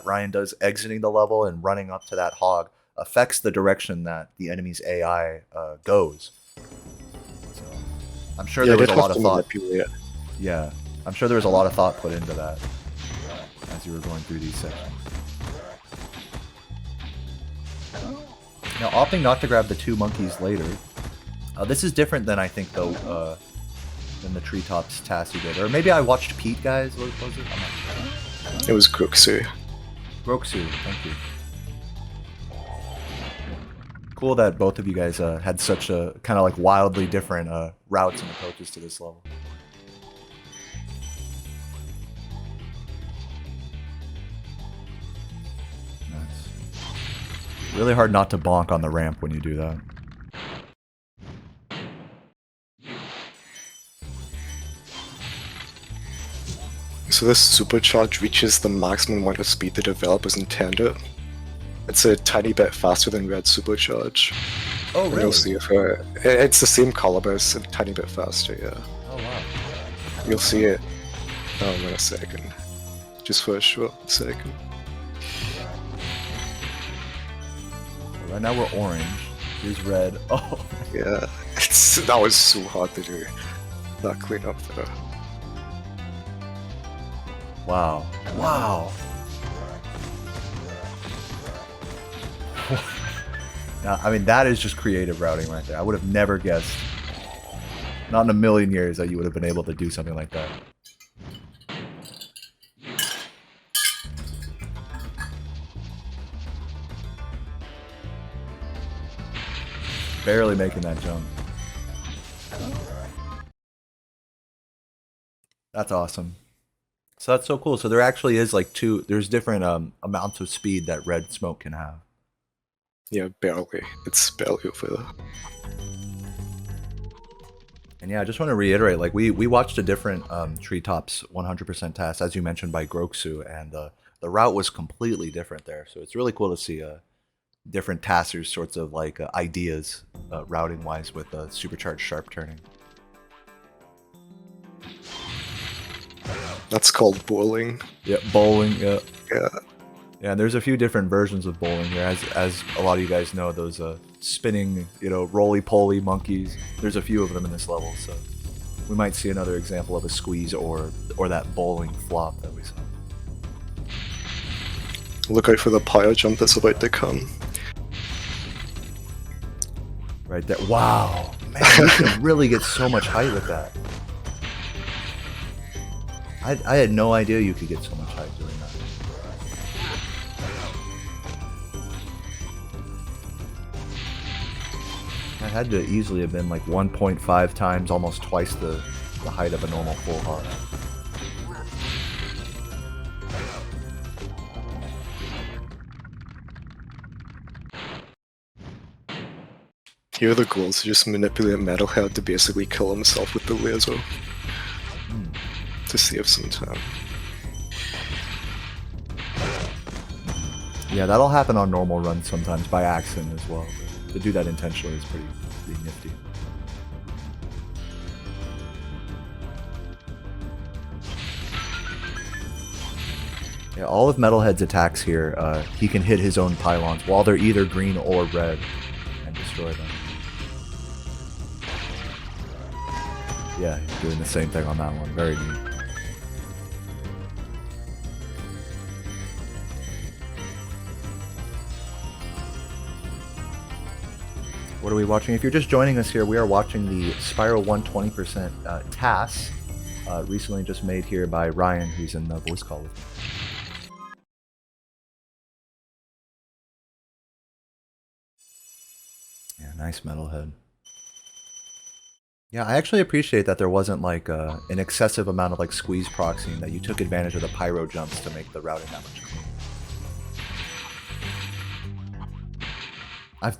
Ryan does exiting the level and running up to that hog affects the direction that the enemy's AI goes. So I'm sure there was a lot of thought. Yeah, I'm sure there was a lot of thought put into that as you were going through these sections. Now, opting not to grab the 2 monkeys later. This is different than I think though than the treetops task you did, or maybe I watched Pete, guys. What was it? I'm not sure. It was Groksu. Groksu, thank you. Cool that both of you guys had such a kind of like wildly different routes and approaches to this level. Really hard not to bonk on the ramp when you do that. So this supercharge reaches the maximum amount of speed the developers intended. It's a tiny bit faster than Red Supercharge. Oh, And really? you'll see if it's the same color, but it's a tiny bit faster, yeah. Oh, wow. You'll see it in a second. Just for a short second. Right now we're orange. Here's red. Oh. Yeah, that was so hard to do. That cleanup there. Wow. Wow. Now, I mean, that is just creative routing right there. I would have never guessed, not in a million years, that you would have been able to do something like that. Barely making that jump. That's awesome. So that's so cool. So there actually is like there's different amounts of speed that red smoke can have. Yeah, barely. It's barely over there. And yeah, I just want to reiterate, like we watched a different Treetops 100% TAS, as you mentioned, by Groksu, and the route was completely different there. So it's really cool to see different TASers sorts of like ideas routing wise with supercharged sharp turning. That's called bowling. Yeah, bowling. Yeah. Yeah. Yeah, and there's a few different versions of bowling here, as a lot of you guys know. Those spinning, roly-poly monkeys. There's a few of them in this level, so we might see another example of a squeeze or that bowling flop that we saw. Look out for the pyre jump that's about to come. Right there. Wow, man, you can really get so much height with that. I had no idea you could get so much height doing that. That had to easily have been like 1.5 times, almost twice the height of a normal full hard. Here are the goals. Just manipulate Metalhead to basically kill himself with the laser. To save some time. Yeah, that'll happen on normal runs sometimes by accident as well. To do that intentionally is pretty nifty. Yeah, all of Metalhead's attacks here, he can hit his own pylons while they're either green or red and destroy them. Yeah, he's doing the same thing on that one. Very neat. What are we watching? If you're just joining us here, we are watching the Spyro 120% TAS, recently just made here by Ryan, who's in the voice call with me. Yeah, nice Metalhead. Yeah, I actually appreciate that there wasn't like an excessive amount of like squeeze proxying, that you took advantage of the pyro jumps to make the routing that much cleaner.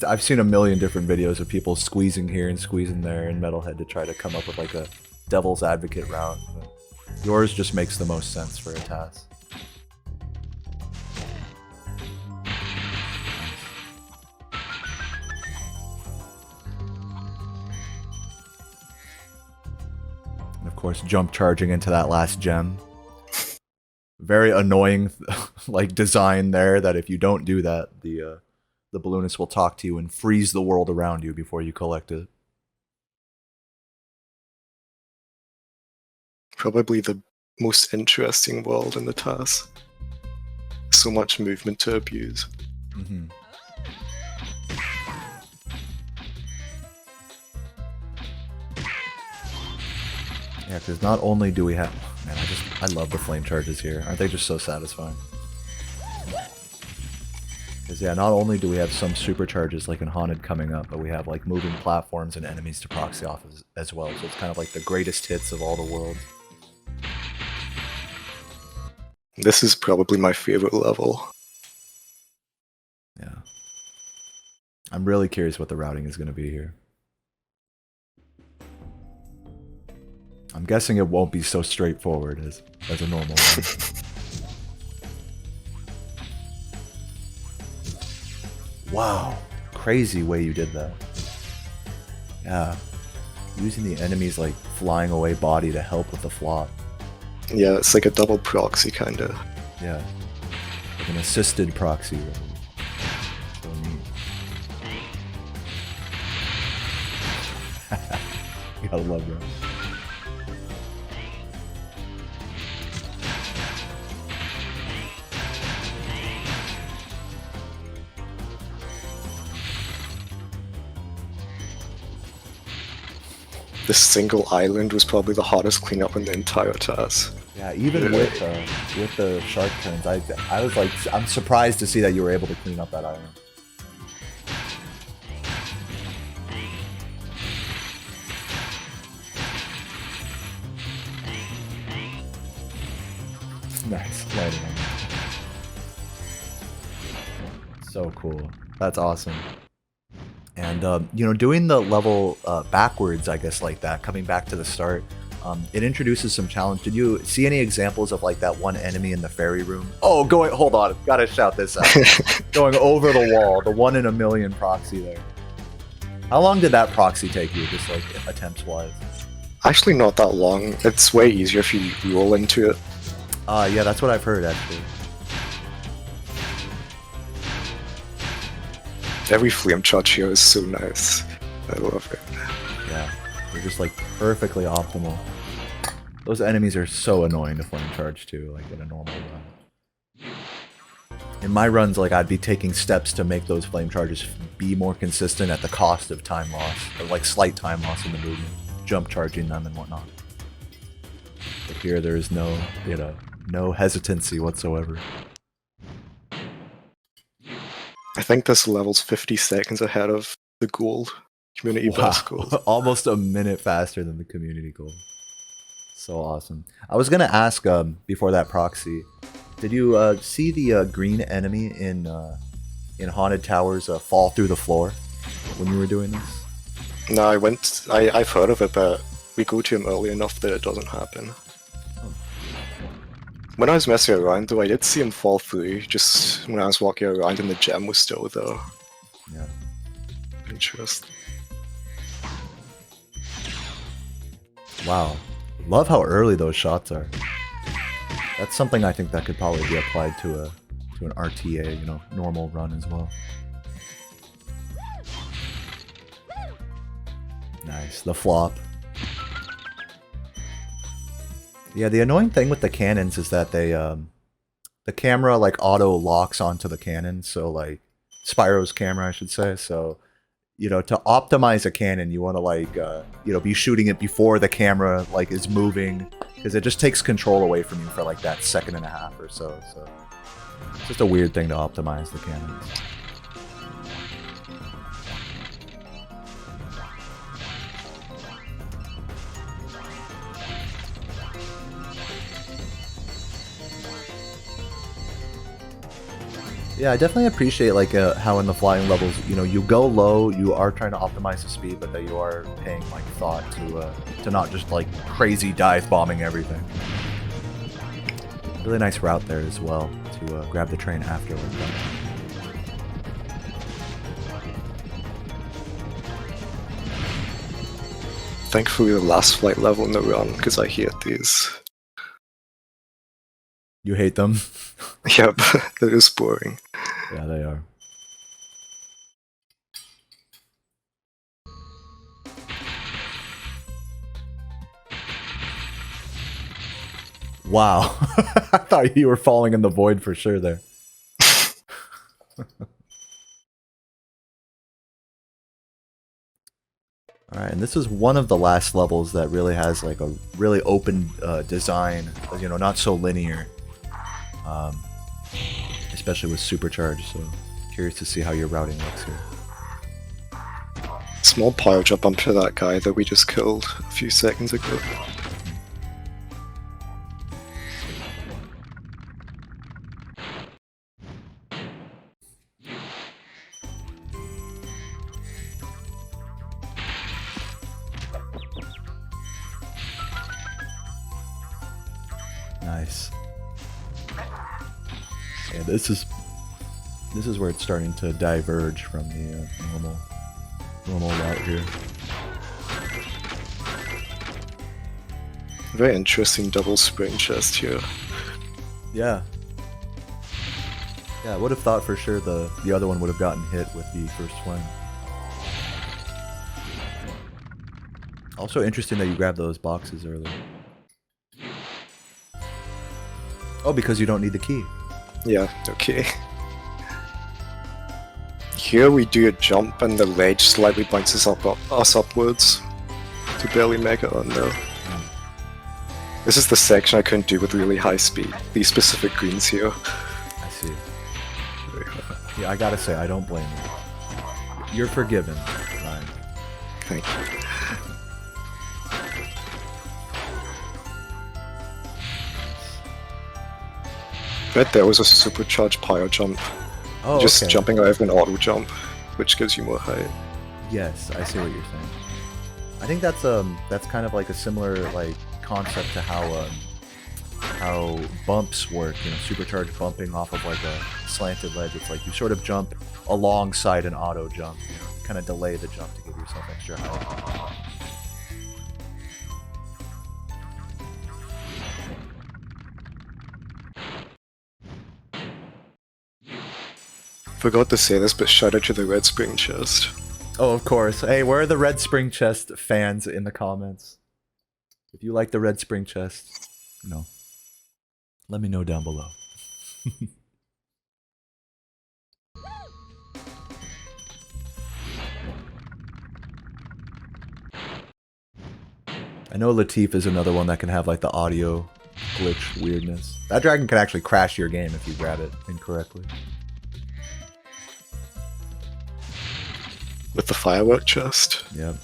I've seen a million different videos of people squeezing here and squeezing there in Metalhead to try to come up with like a devil's advocate route. But yours just makes the most sense for a TAS. And of course, jump charging into that last gem. Very annoying like design there, that if you don't do that, the balloonist will talk to you and freeze the world around you before you collect it. Probably the most interesting world in the TAS. So much movement to abuse. Mm-hmm. Yeah, because not only do we have... Man, I love the flame charges here. Aren't they just so satisfying? Because yeah, not only do we have some supercharges like in Haunted coming up, but we have like moving platforms and enemies to proxy off as well. So it's kind of like the greatest hits of all the worlds. This is probably my favorite level. Yeah. I'm really curious what the routing is going to be here. I'm guessing it won't be so straightforward as a normal one. Wow, crazy way you did that. Yeah, using the enemy's like flying away body to help with the flop. Yeah, it's like a double proxy kinda. Yeah, like an assisted proxy. Really. So neat. You gotta love that. This single island was probably the hardest cleanup in the entire TAS. Yeah, even with the shark turns, I was like, I'm surprised to see that you were able to clean up that island. Nice lighting on that. So cool. That's awesome. And you know, doing the level backwards, I guess, like that, coming back to the start, it introduces some challenge. Did you see any examples of like that one enemy in the fairy room? Oh, hold on, gotta shout this out. Going over the wall, the 1 in a million proxy there. How long did that proxy take you, just like attempts wise? Actually, not that long. It's way easier if you roll into it. Yeah, that's what I've heard actually. Every flame charge here is so nice. I love it. Yeah, they're just like perfectly optimal. Those enemies are so annoying to flame charge too, like in a normal run. In my runs, like I'd be taking steps to make those flame charges be more consistent at the cost of time loss, or like slight time loss in the movement, jump charging them and whatnot. But here there is no, you know, no hesitancy whatsoever. I think this level's 50 seconds ahead of the gold. Community best gold. Almost a minute faster than the community goal. So awesome. I was gonna ask before that proxy, did you see the green enemy in Haunted Towers fall through the floor when you were doing this? No, I've heard of it, but we go to him early enough that it doesn't happen. Oh. When I was messing around though, I did see him fall through, just when I was walking around and the gem was still there. Yeah. Interesting. Wow. Love how early those shots are. That's something I think that could probably be applied to an RTA, you know, normal run as well. Nice. The flop. Yeah, the annoying thing with the cannons is that they the camera like auto locks onto the cannon, so like Spyro's camera I should say, so you know, to optimize a cannon, you want to like you know, be shooting it before the camera like is moving, because it just takes control away from you for like that second and a half or so. So it's just a weird thing to optimize the cannons. Yeah, I definitely appreciate like how in the flying levels, you know, you go low, you are trying to optimize the speed, but that you are paying like thought to not just like crazy dive bombing everything. Really nice route there as well to grab the train after like that. Thankfully the last flight level in the run, because I hate these. You hate them? Yep, they're just boring. Yeah, they are. Wow. I thought you were falling in the void for sure there. Alright, and this is one of the last levels that really has like a really open design, you know, not so linear. Especially with supercharge, so curious to see how your routing looks here. Small pile jump onto that guy that we just killed a few seconds ago. Nice. Yeah, this is where it's starting to diverge from the normal route here. Very interesting double spring chest here. Yeah. Yeah, I would have thought for sure the other one would have gotten hit with the first swing. Also interesting that you grabbed those boxes early. Oh, because you don't need the key. Yeah, okay. Here we do a jump and the ledge slightly bounces us upwards to barely make it on though. This is the section I couldn't do with really high speed. These specific greens here. I see. Yeah, I gotta say, I don't blame you. You're forgiven, Ryan. Thank you. Right there was a supercharged pyro jump. Oh, Just okay. jumping over an auto jump, which gives you more height. Yes, I see what you're saying. I think that's kind of like a similar like concept to how bumps work. You know, supercharged bumping off of like a slanted ledge. It's like you sort of jump alongside an auto jump. You know, kind of delay the jump to give yourself extra height. Forgot to say this, but shout out to the red spring chest. Oh, of course. Hey, where are the Red Spring Chest fans in the comments? If you like the Red Spring Chest, you know, let me know down below. I know Latif is another one that can have like the audio glitch weirdness. That dragon can actually crash your game if you grab it incorrectly. With the firework chest. Yep.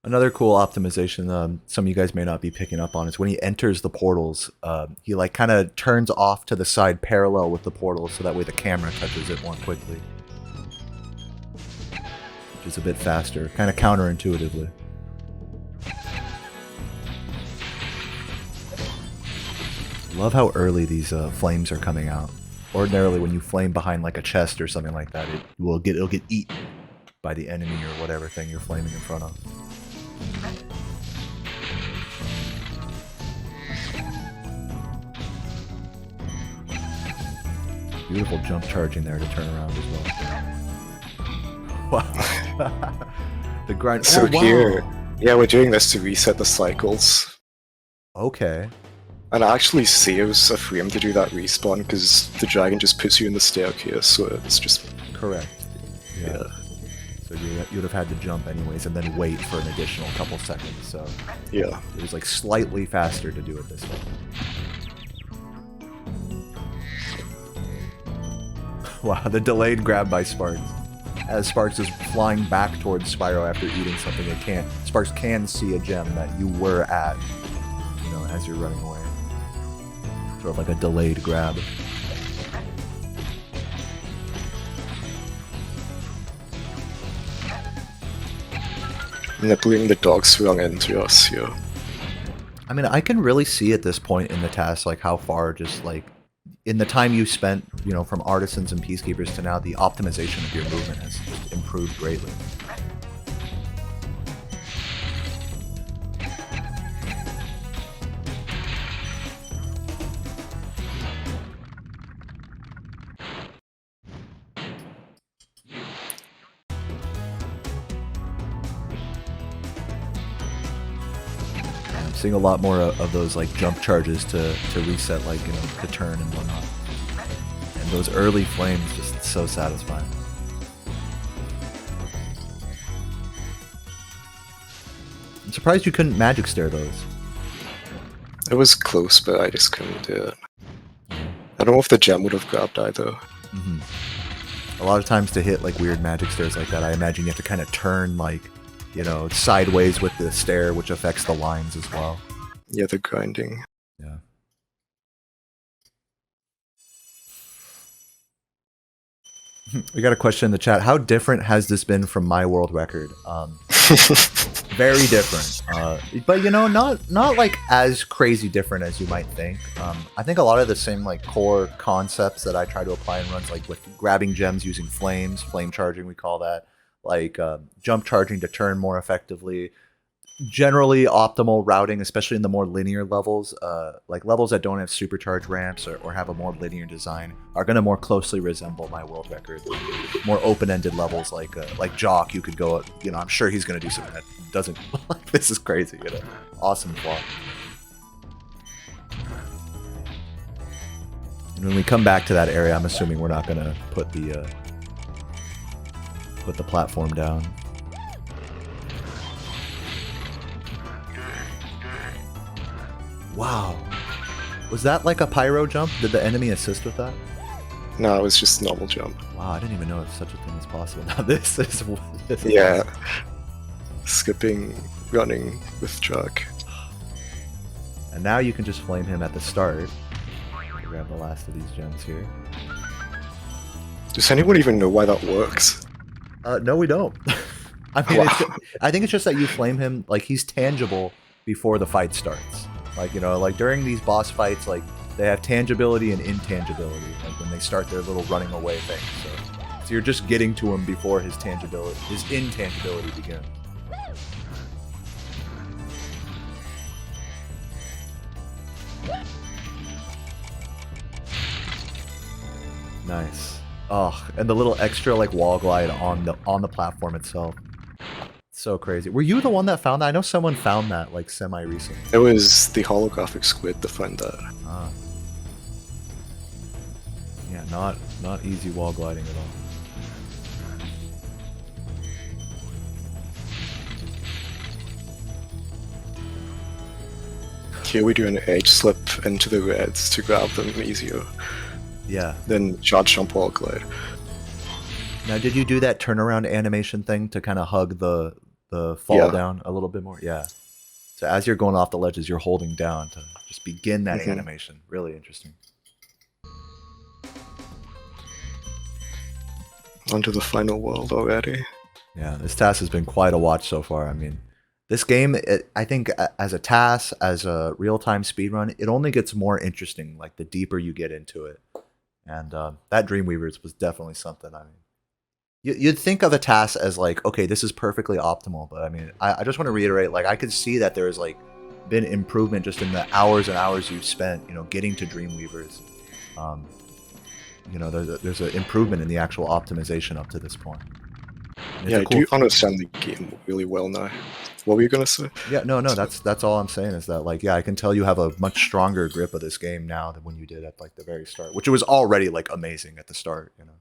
Another cool optimization some of you guys may not be picking up on is when he enters the portals, he like kind of turns off to the side parallel with the portals so that way the camera touches it more quickly. Which is a bit faster, kind of counterintuitively. Love how early these flames are coming out. Ordinarily, when you flame behind like a chest or something like that, it'll get eaten by the enemy or whatever thing you're flaming in front of. Beautiful jump charging there to turn around as well. Wow. The grind. So oh, wow. here, yeah, we're doing this to reset the cycles. Okay. And it actually saves a frame to do that respawn because the dragon just puts you in the staircase, so it's just... Correct. Yeah. So you'd have had to jump anyways and then wait for an additional couple seconds, so... Yeah. It was like slightly faster to do it this way. Wow, the delayed grab by Sparks. As Sparks is flying back towards Spyro after eating something, Sparks can see a gem that you were at, you know, as you're running away. Sort of like a delayed grab. Nibbling the dog swung into us here. I mean, I can really see at this point in the task, like, how far just, like, in the time you spent, you know, from Artisans and Peacekeepers to now, the optimization of your movement has just improved greatly. Seeing a lot more of those like jump charges to reset, like, you know, the turn and whatnot. And those early flames just so satisfying. I'm surprised you couldn't magic stare those. It was close, but I just couldn't do it. I don't know if the gem would have grabbed either. Mm-hmm. A lot of times to hit like weird magic stares like that, I imagine you have to kind of turn like, you know, sideways with the stare, which affects the lines as well. Yeah, the grinding. Yeah. We got a question in the chat. How different has this been from my world record? Very different. But you know, not like as crazy different as you might think. I think a lot of the same like core concepts that I try to apply in runs, like with grabbing gems using flames, flame charging we call that, like jump charging to turn more effectively. Generally optimal routing, especially in the more linear levels, like levels that don't have supercharged ramps or have a more linear design, are going to more closely resemble my world record. More open-ended levels like Jock, you could go, you know, I'm sure he's going to do something that doesn't, like, this is crazy, you know, awesome flaw. And when we come back to that area, I'm assuming we're not going to put the platform down. Wow. Was that like a pyro jump? Did the enemy assist with that? No, it was just normal jump. Wow, I didn't even know if such a thing was possible. Now this is yeah. Skipping, running with Jock. And now you can just flame him at the start. Grab the last of these gems here. Does anyone even know why that works? No, we don't. I mean, Wow. I think it's just that you flame him, like, he's tangible before the fight starts. Like, you know, like during these boss fights, like, they have tangibility and intangibility, like when they start their little running away thing. So you're just getting to him before his intangibility begins. Nice. Oh, and the little extra like wall glide on the platform itself. So crazy. Were you the one that found that? I know someone found that like semi-recently. It was the holographic squid that found that. Ah. Yeah, not easy wall gliding at all. Here we do an edge slip into the reds to grab them easier. Yeah. Then charge jump wall glide. Now, did you do that turnaround animation thing to kind of hug the fall down a little bit more? Yeah. So as you're going off the ledges, you're holding down to just begin that animation. Really interesting. Onto the final world already. Yeah, this TAS has been quite a watch so far. I mean, this game, I think as a TAS, as a real-time speedrun, it only gets more interesting, like the deeper you get into it. And that Dreamweavers was definitely something. I mean, you'd think of a TAS as like, okay, this is perfectly optimal, but I mean, I just want to reiterate, like, I could see that there's like been improvement just in the hours and hours you've spent, you know, getting to Dreamweavers. You know, there's an improvement in the actual optimization up to this point. Yeah, I do understand the game really well now. What were you gonna say? Yeah, no, that's all I'm saying is that, like, yeah, I can tell you have a much stronger grip of this game now than when you did at like the very start, which it was already like amazing at the start, you know.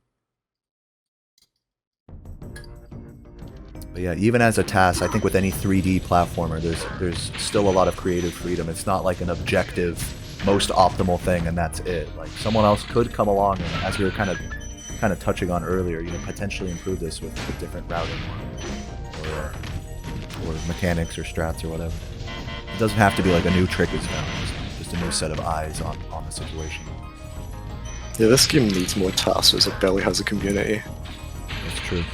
But yeah, even as a TAS, I think with any 3D platformer, there's still a lot of creative freedom. It's not like an objective, most optimal thing, and that's it. Like, someone else could come along and, as we were kind of touching on earlier, you know, potentially improve this with different routing or mechanics or strats or whatever. It doesn't have to be like a new trick is found, just a new set of eyes on the situation. Yeah, this game needs more TAS as it barely has a community. That's true.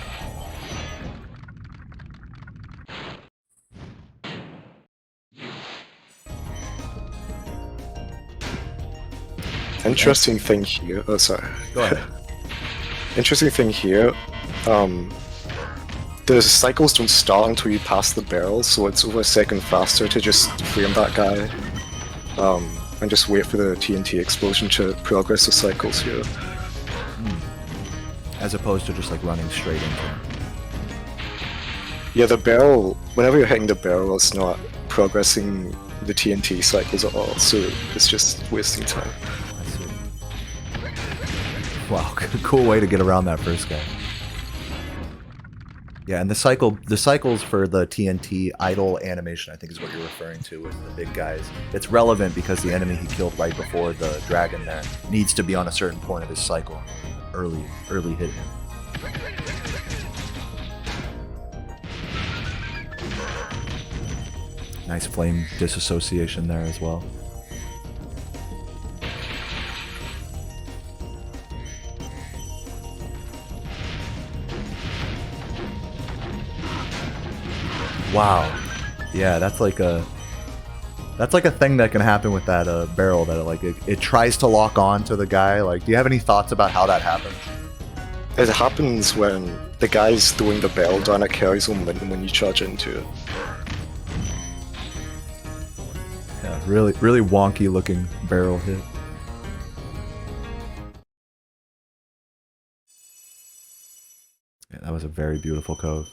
Interesting thing here. Oh, sorry. Go ahead. Interesting thing here. The cycles don't start until you pass the barrel, so it's over a second faster to just frame that guy, and just wait for the TNT explosion to progress the cycles here. As opposed to just like running straight into it. Yeah, the barrel. Whenever you're hitting the barrel, it's not progressing the TNT cycles at all, so it's just wasting time. I see. Wow, cool way to get around that first guy. Yeah, and the cycles for the TNT idle animation, I think is what you're referring to with the big guys. It's relevant because the enemy he killed right before the dragon there needs to be on a certain point of his cycle. Early hit him. Nice flame disassociation there as well. Wow. Yeah, that's like a thing that can happen with that barrel that it tries to lock on to the guy. Like, do you have any thoughts about how that happens? It happens when the guy's throwing the barrel down, it carries momentum when you charge into it. Yeah, really wonky looking barrel hit. Yeah, that was a very beautiful cove.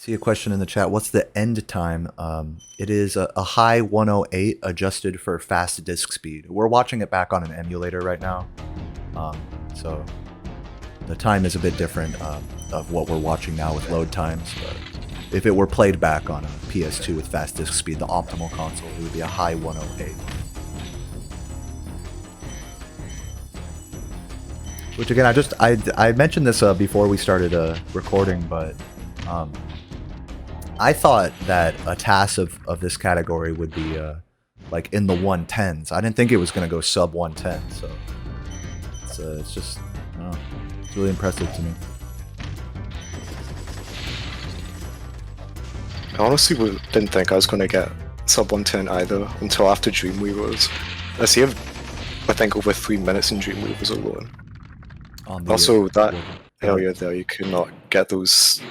See a question in the chat. What's the end time? It is a high 108 adjusted for fast disk speed. We're watching it back on an emulator right now, so the time is a bit different of what we're watching now with load times. But if it were played back on a PS2 with fast disk speed, the optimal console, it would be a high 108. Which again, I mentioned this before we started recording, but I thought that a TAS of this category would be like in the 110s. I didn't think it was going to go sub 110, so it's just, I don't know, it's really impressive to me. I honestly didn't think I was going to get sub 110 either until after Dreamweavers. I saved, I think, over 3 minutes in Dreamweavers alone. Also, that area there, you could not get those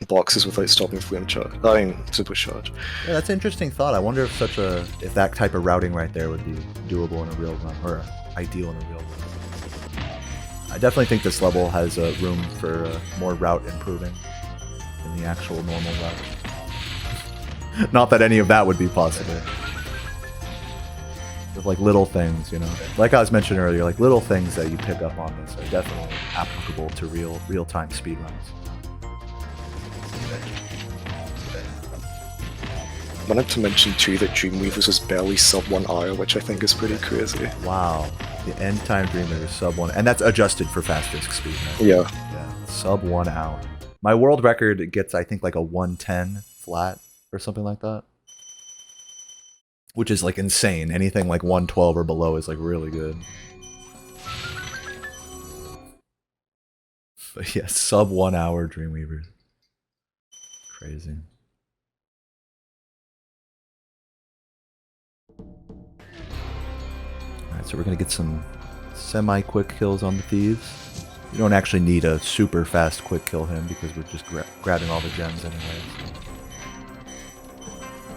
boxes without stopping flame charge. I mean, supercharge. Yeah, that's an interesting thought. I wonder if if that type of routing right there would be doable in a real run, or ideal in a real run. I definitely think this level has room for more route improving than the actual normal route. Not that any of that would be possible. With like little things, you know, like I was mentioning earlier, like little things that you pick up on this are definitely applicable to real-time speedruns. I wanted to mention too that Dreamweavers was barely sub 1 hour, which I think is pretty crazy. Wow, the end time Dreamweaver is sub 1, and that's adjusted for fast disk speed, right? Yeah, sub 1 hour. My world record gets, I think, like a 110 flat or something like that, which is like insane. Anything like 112 or below is like really good. But yeah, sub 1 hour Dreamweavers. Crazy. Alright, so we're gonna get some semi-quick kills on the thieves. You don't actually need a super fast quick kill him because we're just grabbing all the gems anyways.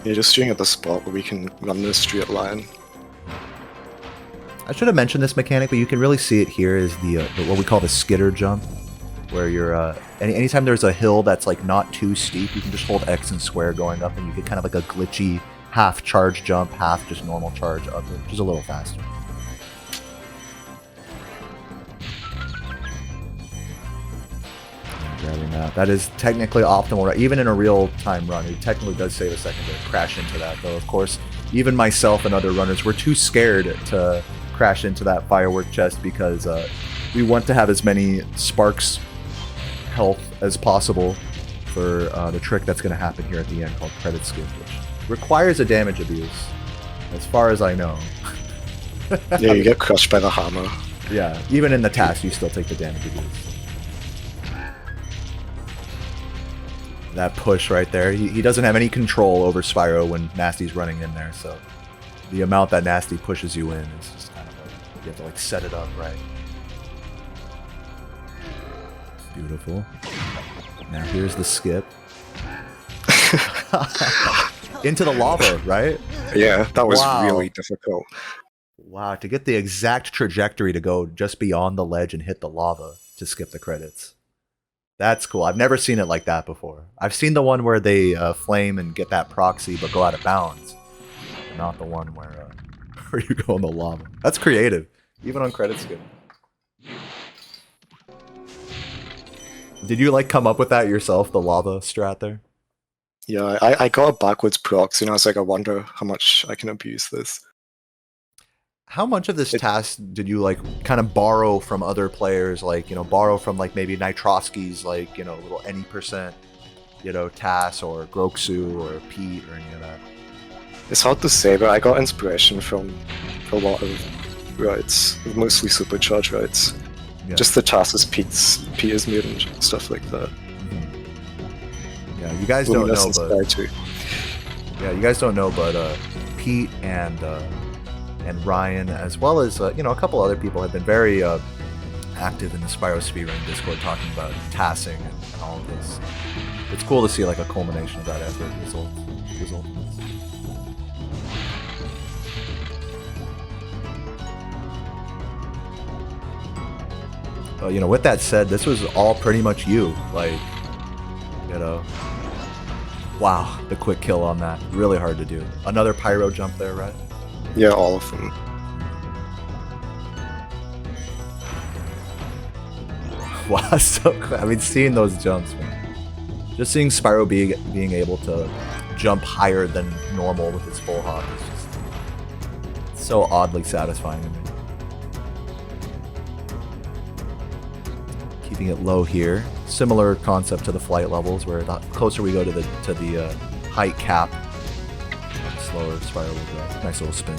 Yeah, just doing at the spot where we can run this straight line. I should have mentioned this mechanic, but you can really see it here is the what we call the skitter jump, where you're anytime there's a hill that's like not too steep, you can just hold X and square going up, and you get kind of like a glitchy half charge jump, half just normal charge up it, which is a little faster. Grabbing that. That is technically optimal, right? Even in a real-time run, it technically does save a second to crash into that, though of course, even myself and other runners were too scared to crash into that firework chest because we want to have as many sparks health as possible for the trick that's going to happen here at the end called credit skip, which requires a damage abuse, as far as I know. Yeah, you get crushed by the hammer. Yeah, even in the TAS, you still take the damage abuse. That push right there, he doesn't have any control over Spyro when Nasty's running in there, so the amount that Nasty pushes you in is just kind of like, you have to like set it up right. Beautiful. Now here's the skip. Into the lava, right? Yeah, that was really difficult. Wow, to get the exact trajectory to go just beyond the ledge and hit the lava to skip the credits. That's cool. I've never seen it like that before. I've seen the one where they flame and get that proxy but go out of bounds. But not the one where you go in the lava. That's creative, even on credit skip. Did you like come up with that yourself, the lava strat there? Yeah, I got a backwards proxy and I was like, I wonder how much I can abuse this. How much of this TAS did you like kind of borrow from other players, like, you know, borrow from like maybe Nitroski's like, you know, little any percent, you know, TAS or Groksu or Pete or any of that? It's hard to say, but I got inspiration from a lot of rides, mostly supercharged rides. Yeah. Just the TAS's Peter's mutant stuff like that. Yeah, you guys don't know, but too. yeah, you guys don't know, but Pete and Ryan, as well as a couple other people, have been very active in the Spyro speedrunning Discord, talking about TASing and all of this. It's cool to see like a culmination of that effort result in this. With that said, this was all pretty much you. Like, wow, the quick kill on that. Really hard to do. Another pyro jump there, right? Yeah, all of them. Wow, so cool. I mean, seeing those jumps, man. Just seeing Spyro being able to jump higher than normal with his full hop is just so oddly satisfying to me. Keeping it low here. Similar concept to the flight levels, where the closer we go to the height cap, the slower Spyro will go. Nice little spin.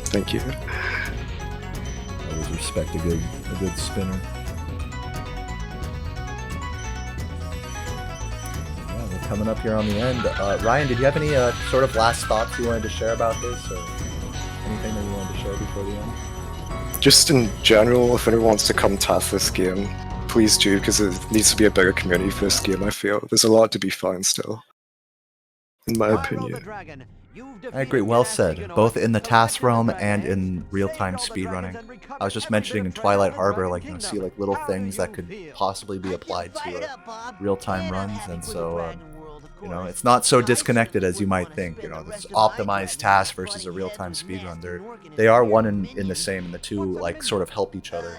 Thank you. Always respect a good spinner. Yeah, we're coming up here on the end. Ryan, did you have any sort of last thoughts you wanted to share about this, or anything that you wanted to share before the end? Just in general, if anyone wants to come TAS this game, please do, because it needs to be a bigger community for this game, I feel. There's a lot to be found still, in my opinion. I agree, well said, both in the TAS realm and in real-time speedrunning. I was just mentioning in Twilight Harbor, see like little things that could possibly be applied to real-time runs, and so it's not so disconnected as you might think. This optimized TAS versus a real-time speedrun, they are one in the same, and the two like sort of help each other.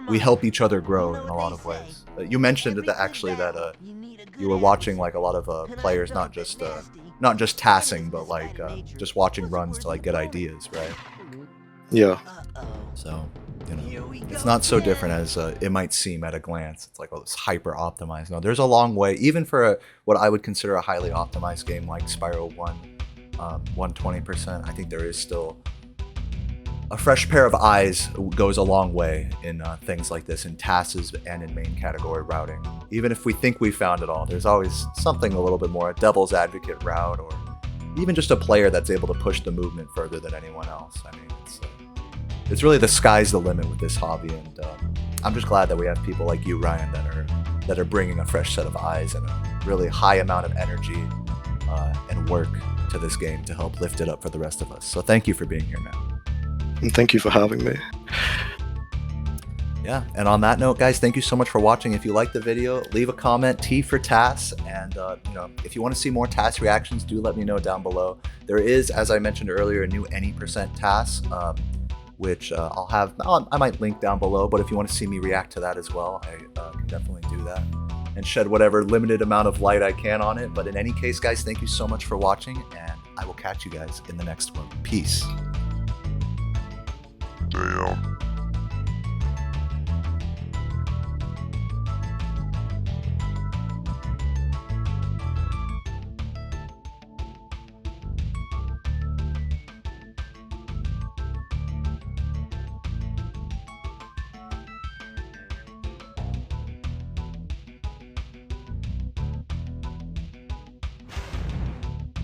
We help each other grow in a lot of ways. You mentioned that actually that you were watching like a lot of players, not just TASing, but like just watching runs to like get ideas, right? Yeah. So it's not so different as it might seem at a glance. It's like, oh, it's hyper optimized. No, there's a long way, even for what I would consider a highly optimized game like Spyro 120%. I think there is still a fresh pair of eyes goes a long way in things like this, in TASs and in main category routing. Even if we think we found it all, there's always something a little bit more, a devil's advocate route, or even just a player that's able to push the movement further than anyone else. I mean, it's really the sky's the limit with this hobby, and I'm just glad that we have people like you, Ryan, that are bringing a fresh set of eyes and a really high amount of energy and work to this game to help lift it up for the rest of us. So thank you for being here, man. And thank you for having me. Yeah, and on that note, guys, thank you so much for watching. If you liked the video, leave a comment, T for TAS, and if you want to see more TAS reactions, do let me know down below. There is, as I mentioned earlier, a new any % TAS, which I might link down below, but if you want to see me react to that as well, I can definitely do that and shed whatever limited amount of light I can on it. But in any case, guys, thank you so much for watching, and I will catch you guys in the next one. Peace. Damn.